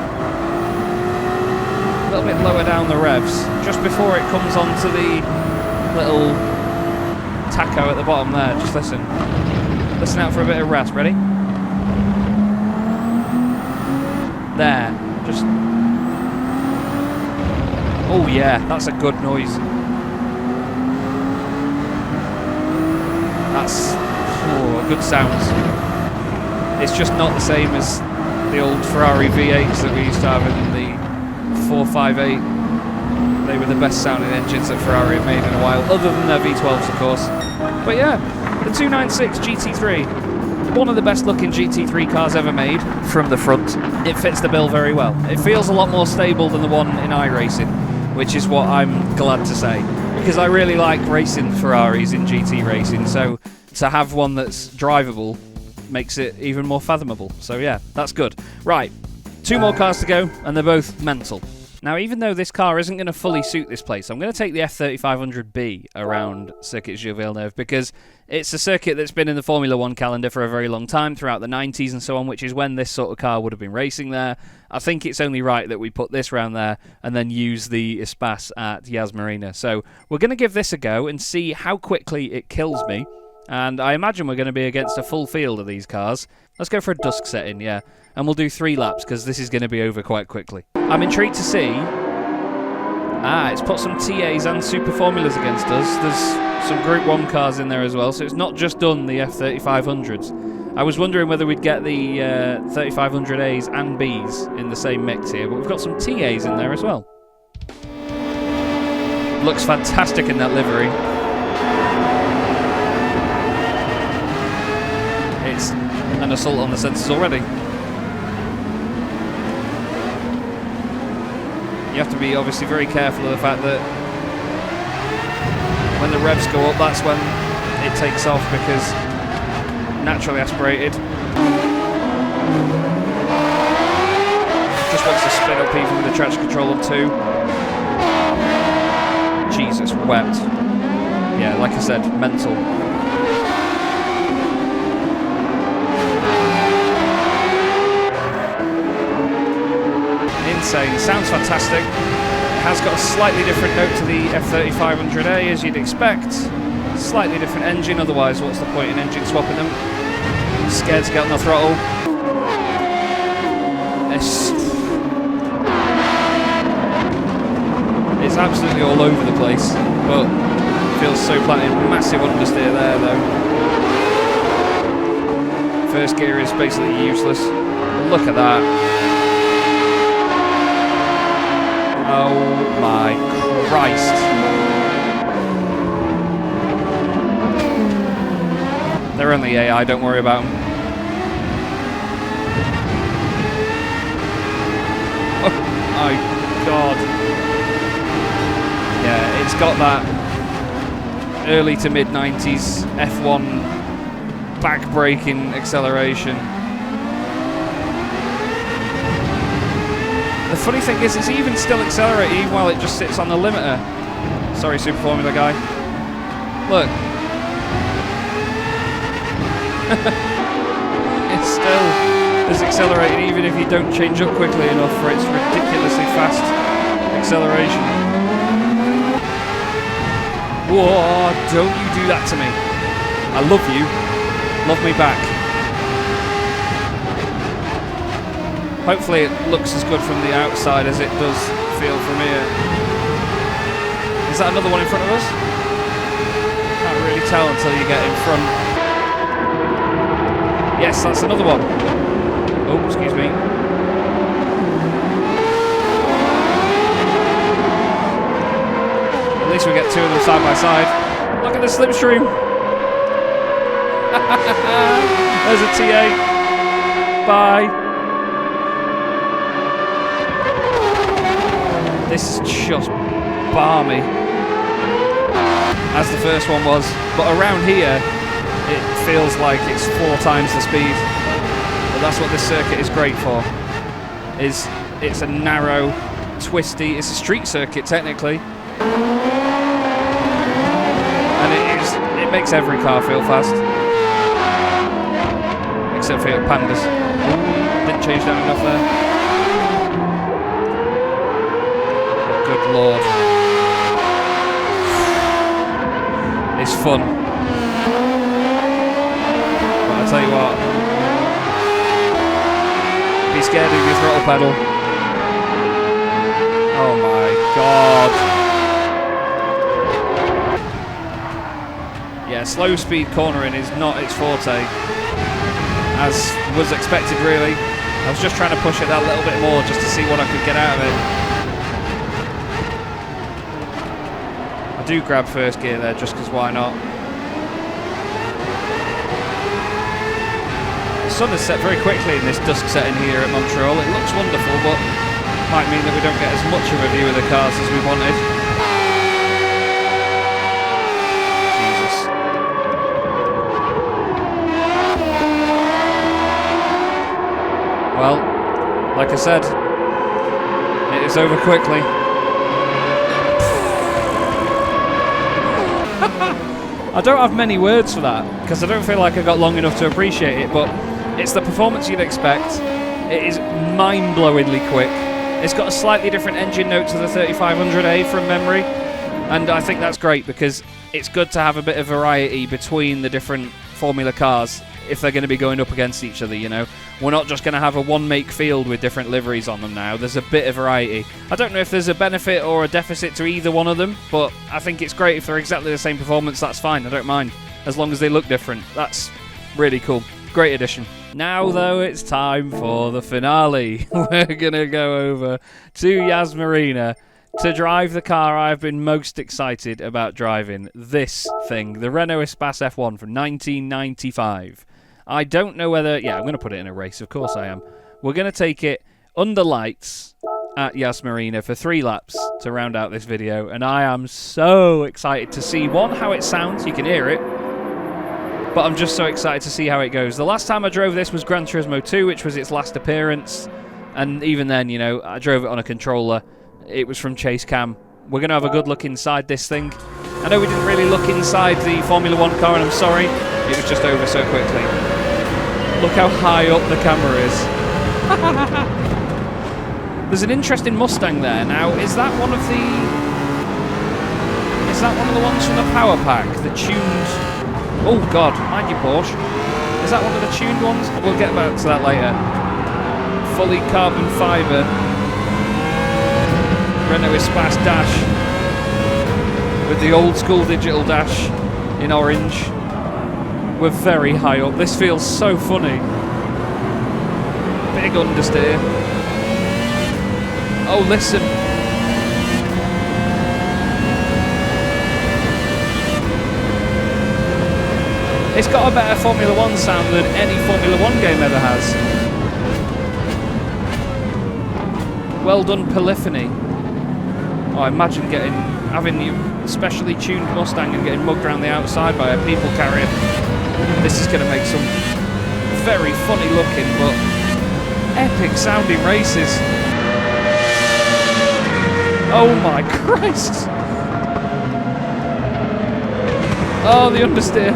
A little bit lower down the revs, just before it comes onto the little tacho at the bottom there. Just listen. Listen out for a bit of rasp, ready? There. Just... oh yeah, that's a good noise. That's good sounds. It's just not the same as the old Ferrari V8s that we used to have in the 458. They were the best sounding engines that Ferrari have made in a while, other than their V12s, of course. But yeah, the 296 GT3, one of the best looking GT3 cars ever made from the front. It fits the bill very well. It feels a lot more stable than the one in iRacing, which is what I'm glad to say, because I really like racing Ferraris in GT racing, so to have one that's drivable makes it even more fathomable. So yeah, that's good. Right, 2 more cars to go, and they're both mental. Now, even though this car isn't going to fully suit this place, I'm going to take the F3500B around Circuit Gilles-Villeneuve, because it's a circuit that's been in the Formula 1 calendar for a very long time, throughout the 90s and so on, which is when this sort of car would have been racing there. I think it's only right that we put this round there and then use the Espace at Marina. So we're going to give this a go and see how quickly it kills me. And I imagine we're going to be against a full field of these cars. Let's go for a dusk setting, yeah. And we'll do 3 laps, because this is going to be over quite quickly. I'm intrigued to see... it's put some TAs and Super Formulas against us. There's some Group 1 cars in there as well, so it's not just done the F3500s. I was wondering whether we'd get the 3500As and Bs in the same mix here, but we've got some TAs in there as well. Looks fantastic in that livery. It's an assault on the sensors already. You have to be obviously very careful of the fact that when the revs go up, that's when it takes off, because naturally aspirated. Just wants to spin up even with the traction control on 2. Jesus wept. Yeah, like I said, mental. Insane. Sounds fantastic. It has got a slightly different note to the F3500A, as you'd expect. Slightly different engine, otherwise what's the point in engine swapping them? I'm scared to get on the throttle. It's absolutely all over the place, but feels so planted. Massive understeer there though. First gear is basically useless. Look at that. Oh my Christ. They're only AI, don't worry about them. Oh my God. Yeah, it's got that early to mid 90s F1 back-braking acceleration. The funny thing is, it's even still accelerating even while it just sits on the limiter. Sorry, Super Formula guy. Look. It's still is accelerating even if you don't change up quickly enough for its ridiculously fast acceleration. Whoa, don't you do that to me. I love you. Love me back. Hopefully it looks as good from the outside as it does feel from here. Is that another one in front of us? Can't really tell until you get in front. Yes, that's another one. Oh, excuse me. At least we get two of them side by side. Look at the slipstream. There's a TA. Bye. This is just balmy, as the first one was. But around here, it feels like it's 4 times the speed. But that's what this circuit is great for. It's a narrow, twisty. It's a street circuit technically, and it makes every car feel fast, except FIAT Pandas. Didn't change that enough there. Good lord. It's fun. But I'll tell you what, be scared of your throttle pedal. Oh my god. Yeah, slow speed cornering is not its forte, as was expected really. I was just trying to push it that little bit more just to see what I could get out of it. I do grab first gear there just because why not. The sun has set very quickly in this dusk setting here at Montreal. It looks wonderful, but might mean that we don't get as much of a view of the cars as we wanted. Jesus. Well, like I said, it is over quickly. I don't have many words for that, because I don't feel like I got long enough to appreciate it, but it's the performance you'd expect. It is mind-blowingly quick. It's got a slightly different engine note to the 3500A from memory, and I think that's great because it's good to have a bit of variety between the different Formula cars if they're going to be going up against each other, you know. We're not just going to have a one-make field with different liveries on them now. There's a bit of variety. I don't know if there's a benefit or a deficit to either one of them, but I think it's great if they're exactly the same performance. That's fine, I don't mind, as long as they look different. That's really cool. Great addition. Now, though, it's time for the finale. We're going to go over to Yas Marina to drive the car I've been most excited about driving. This thing, the Renault Espace F1 from 1995. I don't know whether... Yeah, I'm going to put it in a race. Of course I am. We're going to take it under lights at Yas Marina for 3 laps to round out this video. And I am so excited to see, one, how it sounds. You can hear it. But I'm just so excited to see how it goes. The last time I drove this was Gran Turismo 2, which was its last appearance. And even then, you know, I drove it on a controller. It was from Chase Cam. We're going to have a good look inside this thing. I know we didn't really look inside the Formula 1 car, and I'm sorry. It was just over so quickly. Look how high up the camera is. There's an interesting Mustang there. Now, is that one of the... Is that one of the ones from the Power Pack? The tuned... Oh, God. Mind you, Porsche. Is that one of the tuned ones? We'll get back to that later. Fully carbon fibre. Renault Espace dash. With the old school digital dash in orange. We're very high up. This feels so funny. Big understeer. Oh, listen. It's got a better Formula 1 sound than any Formula 1 game ever has. Well done, polyphony. Oh, imagine having your specially tuned Mustang and getting mugged around the outside by a people carrier. This is going to make some very funny looking but epic sounding races. Oh my Christ! Oh, the understeer.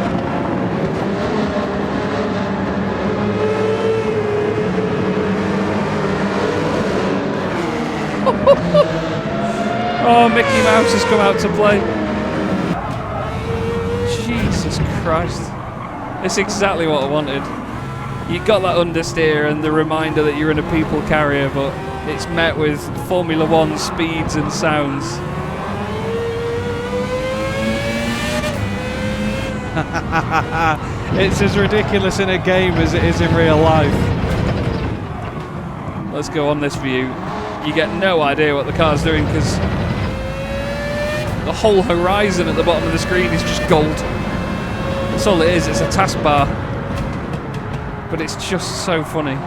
Oh, Mickey Mouse has come out to play. Jesus Christ. It's exactly what I wanted. You got that understeer and the reminder that you're in a people carrier, but it's met with Formula 1 speeds and sounds. It's as ridiculous in a game as it is in real life. Let's go on this view. You get no idea what the car's doing because the whole horizon at the bottom of the screen is just gold. That's all it is, it's a taskbar. But it's just so funny.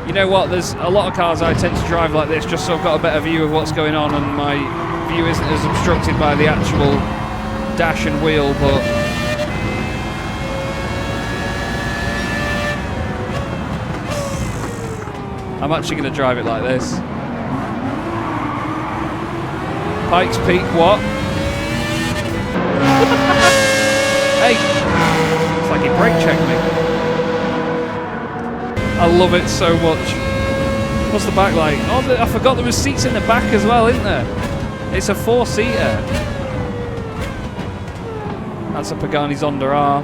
You know what, there's a lot of cars I tend to drive like this just so I've got a better view of what's going on and my view isn't as obstructed by the actual dash and wheel, but I'm actually going to drive it like this. Pikes Peak, what? Hey! It's like he brake checked me. I love it so much. What's the back like? Oh, I forgot there was seats in the back as well, isn't there? It's a 4-seater. That's a Pagani Zonda R.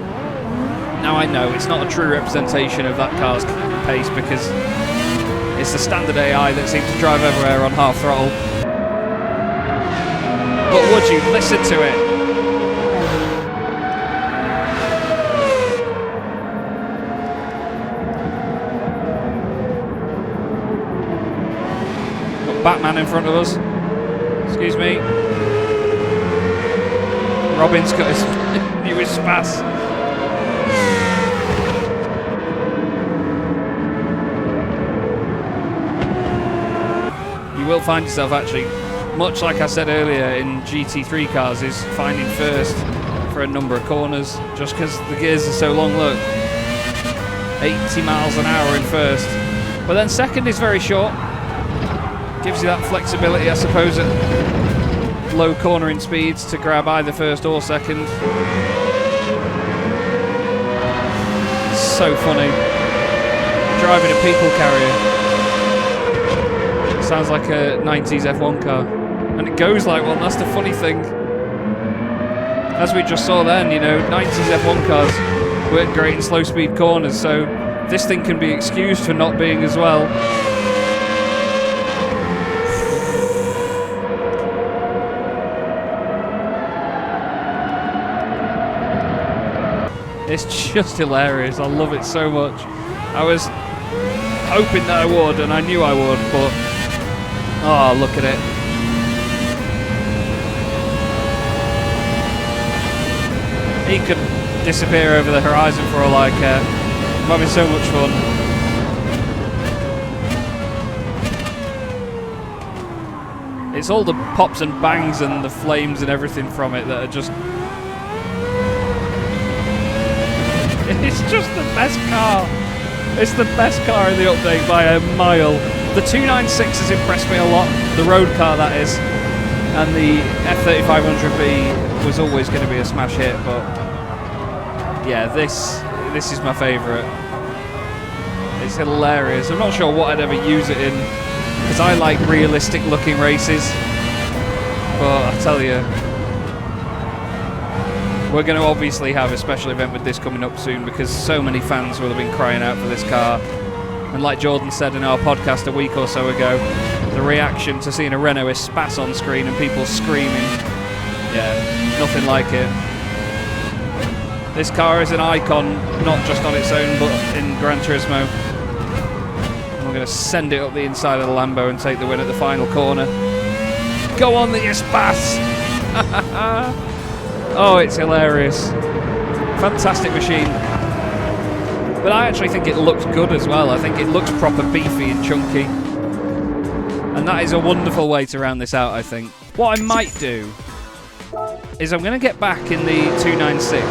Now I know it's not a true representation of that car's pace because it's the standard AI that seems to drive everywhere on half throttle. But would you listen to it? Got Batman in front of us. Excuse me. Robin's got his newest Space. You will find yourself actually, much like I said earlier in GT3 cars, is finding first for a number of corners just because the gears are so long. Look, 80 miles an hour in first, but then second is very short, gives you that flexibility I suppose at low cornering speeds to grab either first or second. So funny, driving a people carrier. Sounds like a 90s F1 car. And it goes like one, that's the funny thing. As we just saw then, you know, 90s F1 cars weren't great in slow speed corners, so this thing can be excused for not being as well. It's just hilarious, I love it so much. I was hoping that I would, and I knew I would, but oh, look at it. He could disappear over the horizon for all I care. I'm having so much fun. It's all the pops and bangs and the flames and everything from it that are just... It's just the best car. It's the best car in the update by a mile. The 296 has impressed me a lot, the road car that is, and the F3500B was always going to be a smash hit, but yeah, this is my favourite. It's hilarious. I'm not sure what I'd ever use it in, because I like realistic looking races, but I tell you, we're going to obviously have a special event with this coming up soon because so many fans will have been crying out for this car. And like Jordan said in our podcast a week or so ago, the reaction to seeing a Renault Espace on screen and people screaming, yeah, nothing like it. This car is an icon, not just on its own, but in Gran Turismo. And we're going to send it up the inside of the Lambo and take the win at the final corner. Go on, the Espace! Oh, it's hilarious. Fantastic machine. But I actually think it looks good as well. I think it looks proper beefy and chunky. And that is a wonderful way to round this out, I think. What I might do is I'm going to get back in the 296.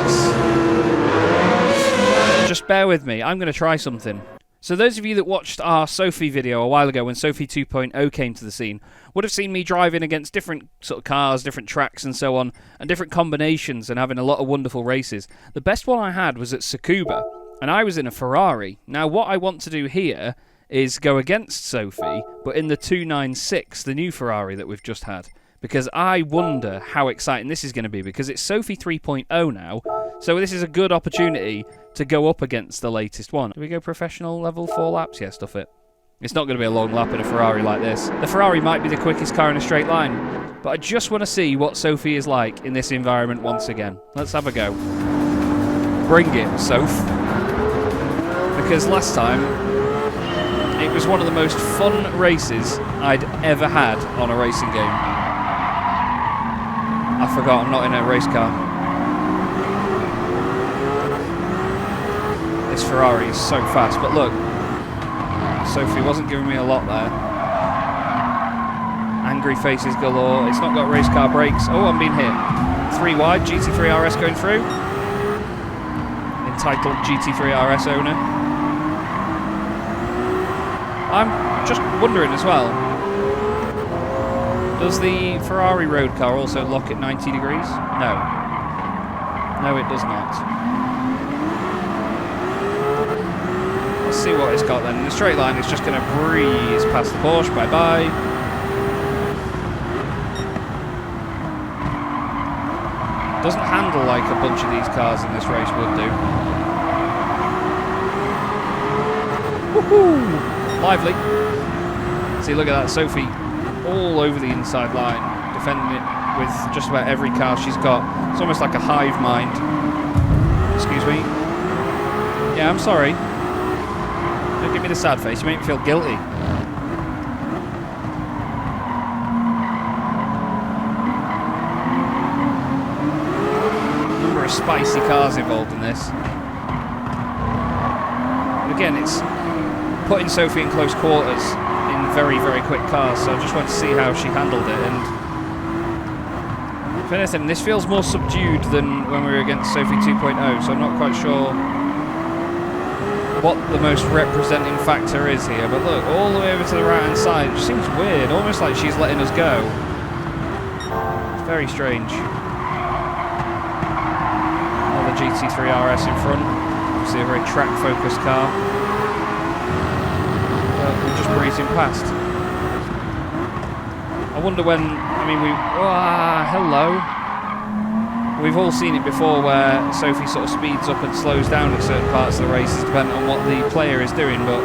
Just bear with me. I'm going to try something. So those of you that watched our Sophy video a while ago when Sophy 2.0 came to the scene would have seen me driving against different sort of cars, different tracks and so on, and different combinations and having a lot of wonderful races. The best one I had was at Tsukuba, and I was in a Ferrari. Now what I want to do here is go against Sophy, but in the 296, the new Ferrari that we've just had. Because I wonder how exciting this is going to be, because it's Sophy 3.0 now, so this is a good opportunity to go up against the latest one. Do we go professional level 4 laps? Yeah, stuff it. It's not going to be a long lap in a Ferrari like this. The Ferrari might be the quickest car in a straight line, but I just want to see what Sophy is like in this environment once again. Let's have a go. Bring it, Soph. because last time it was one of the most fun races I'd ever had on a racing game. I forgot I'm not in a race car. This Ferrari is so fast, but look, Sophy wasn't giving me a lot there. Angry faces galore. It's not got race car brakes. Oh, I'm being hit. 3 wide, GT3 RS going through. Entitled GT3 RS owner. I'm just wondering as well, does the Ferrari road car also lock at 90 degrees? No. No, it does not. Let's see what it's got then. In the straight line, it's just going to breeze past the Porsche. Bye-bye. Doesn't handle like a bunch of these cars in this race would do. Woohoo! Lively. See, look at that, Sophy all over the inside line, defending it with just about every car she's got. It's almost like a hive mind. Excuse me. Yeah, I'm sorry. Don't give me the sad face, you make me feel guilty. Number of spicy cars involved in this. But again, it's putting Sophy in close quarters in very, very quick cars, so I just want to see how she handled it. And if anything, this feels more subdued than when we were against Sophy 2.0, so I'm not quite sure what the most representing factor is here. But look, all the way over to the right hand side, it just seems weird, almost like she's letting us go. It's very strange. Another GT3 RS in front, obviously a very track focused car. We're just breezing past. I wonder when, I mean, hello. We've all seen it before where Sophy sort of speeds up and slows down at certain parts of the races depending on what the player is doing, but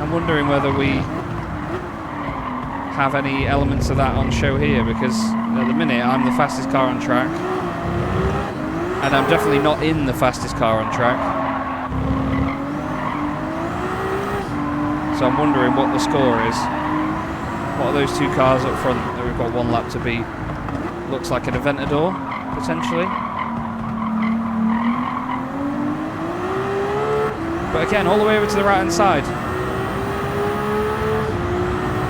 I'm wondering whether we have any elements of that on show here, because at the minute I'm the fastest car on track, and I'm definitely not in the fastest car on track. So I'm wondering what the score is. What are those two cars up front that we've got one lap to beat? Looks like an Aventador, potentially. But again, all the way over to the right hand side.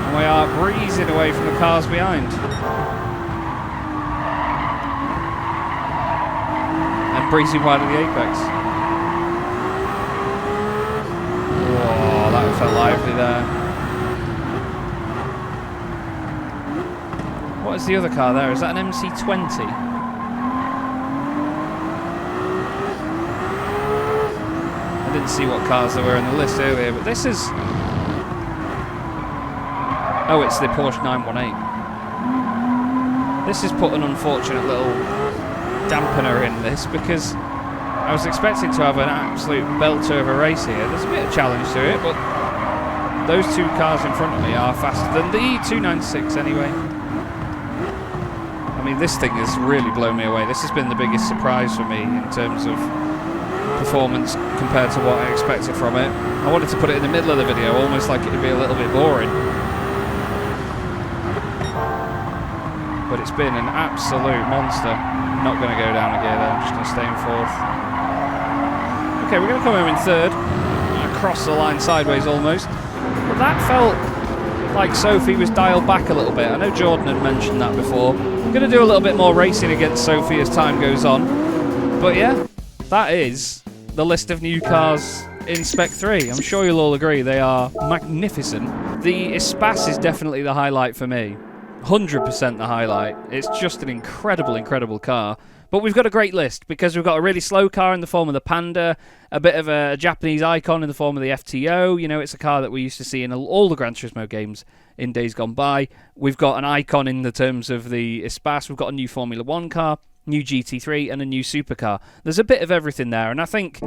And we are breezing away from the cars behind. And breezing wide of the apex. Whoa, that felt lively there. What is the other car there? Is that an MC20? I didn't see what cars there were in the list earlier, but this is... Oh, it's the Porsche 918. This has put an unfortunate little dampener in this, because I was expecting to have an absolute belter of a race here. There's a bit of challenge to it, but those two cars in front of me are faster than the 296 anyway. I mean, this thing has really blown me away. This has been the biggest surprise for me in terms of performance compared to what I expected from it. I wanted to put it in the middle of the video, almost like it would be a little bit boring. But it's been an absolute monster. I'm not going to go down a gear there, I'm just going to stay in fourth. Okay, we're going to come home in third. Across the line sideways almost. But that felt like Sophy was dialed back a little bit. I know Jordan had mentioned that before. I'm going to do a little bit more racing against Sophy as time goes on. But yeah, that is the list of new cars in Spec 3. I'm sure you'll all agree they are magnificent. The Espace is definitely the highlight for me. 100% the highlight. It's just an incredible, incredible car. But we've got a great list because we've got a really slow car in the form of the Panda, a bit of a Japanese icon in the form of the FTO. You know, it's a car that we used to see in all the Gran Turismo games in days gone by. We've got an icon in the terms of the Espace. We've got a new Formula 1 car, new GT3 and a new supercar. There's a bit of everything there, and I think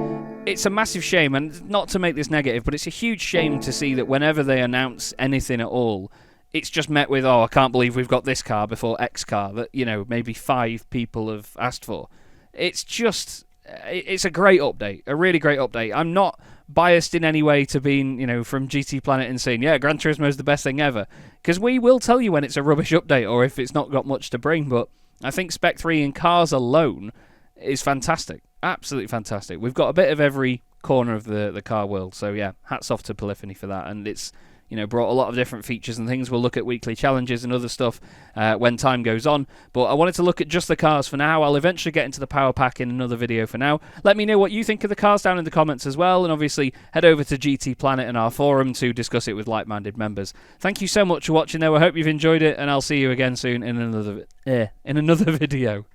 it's a massive shame, and not to make this negative, but it's a huge shame to see that whenever they announce anything at all, it's just met with, oh, I can't believe we've got this car before X car that, you know, maybe 5 people have asked for. It's just, it's a great update, a really great update. I'm not biased in any way to being, from GT Planet and saying, yeah, Gran Turismo is the best thing ever. Because we will tell you when it's a rubbish update or if it's not got much to bring, but I think Spec 3 in cars alone is fantastic. Absolutely fantastic. We've got a bit of every corner of the car world, so yeah, hats off to Polyphony for that, and it's brought a lot of different features and things. We'll look at weekly challenges and other stuff when time goes on, but I wanted to look at just the cars for now. I'll eventually get into the power pack in another video for now. Let me know what you think of the cars down in the comments as well, and obviously head over to GT Planet and our forum to discuss it with like-minded members. Thank you so much for watching though. I hope you've enjoyed it, and I'll see you again soon in another video.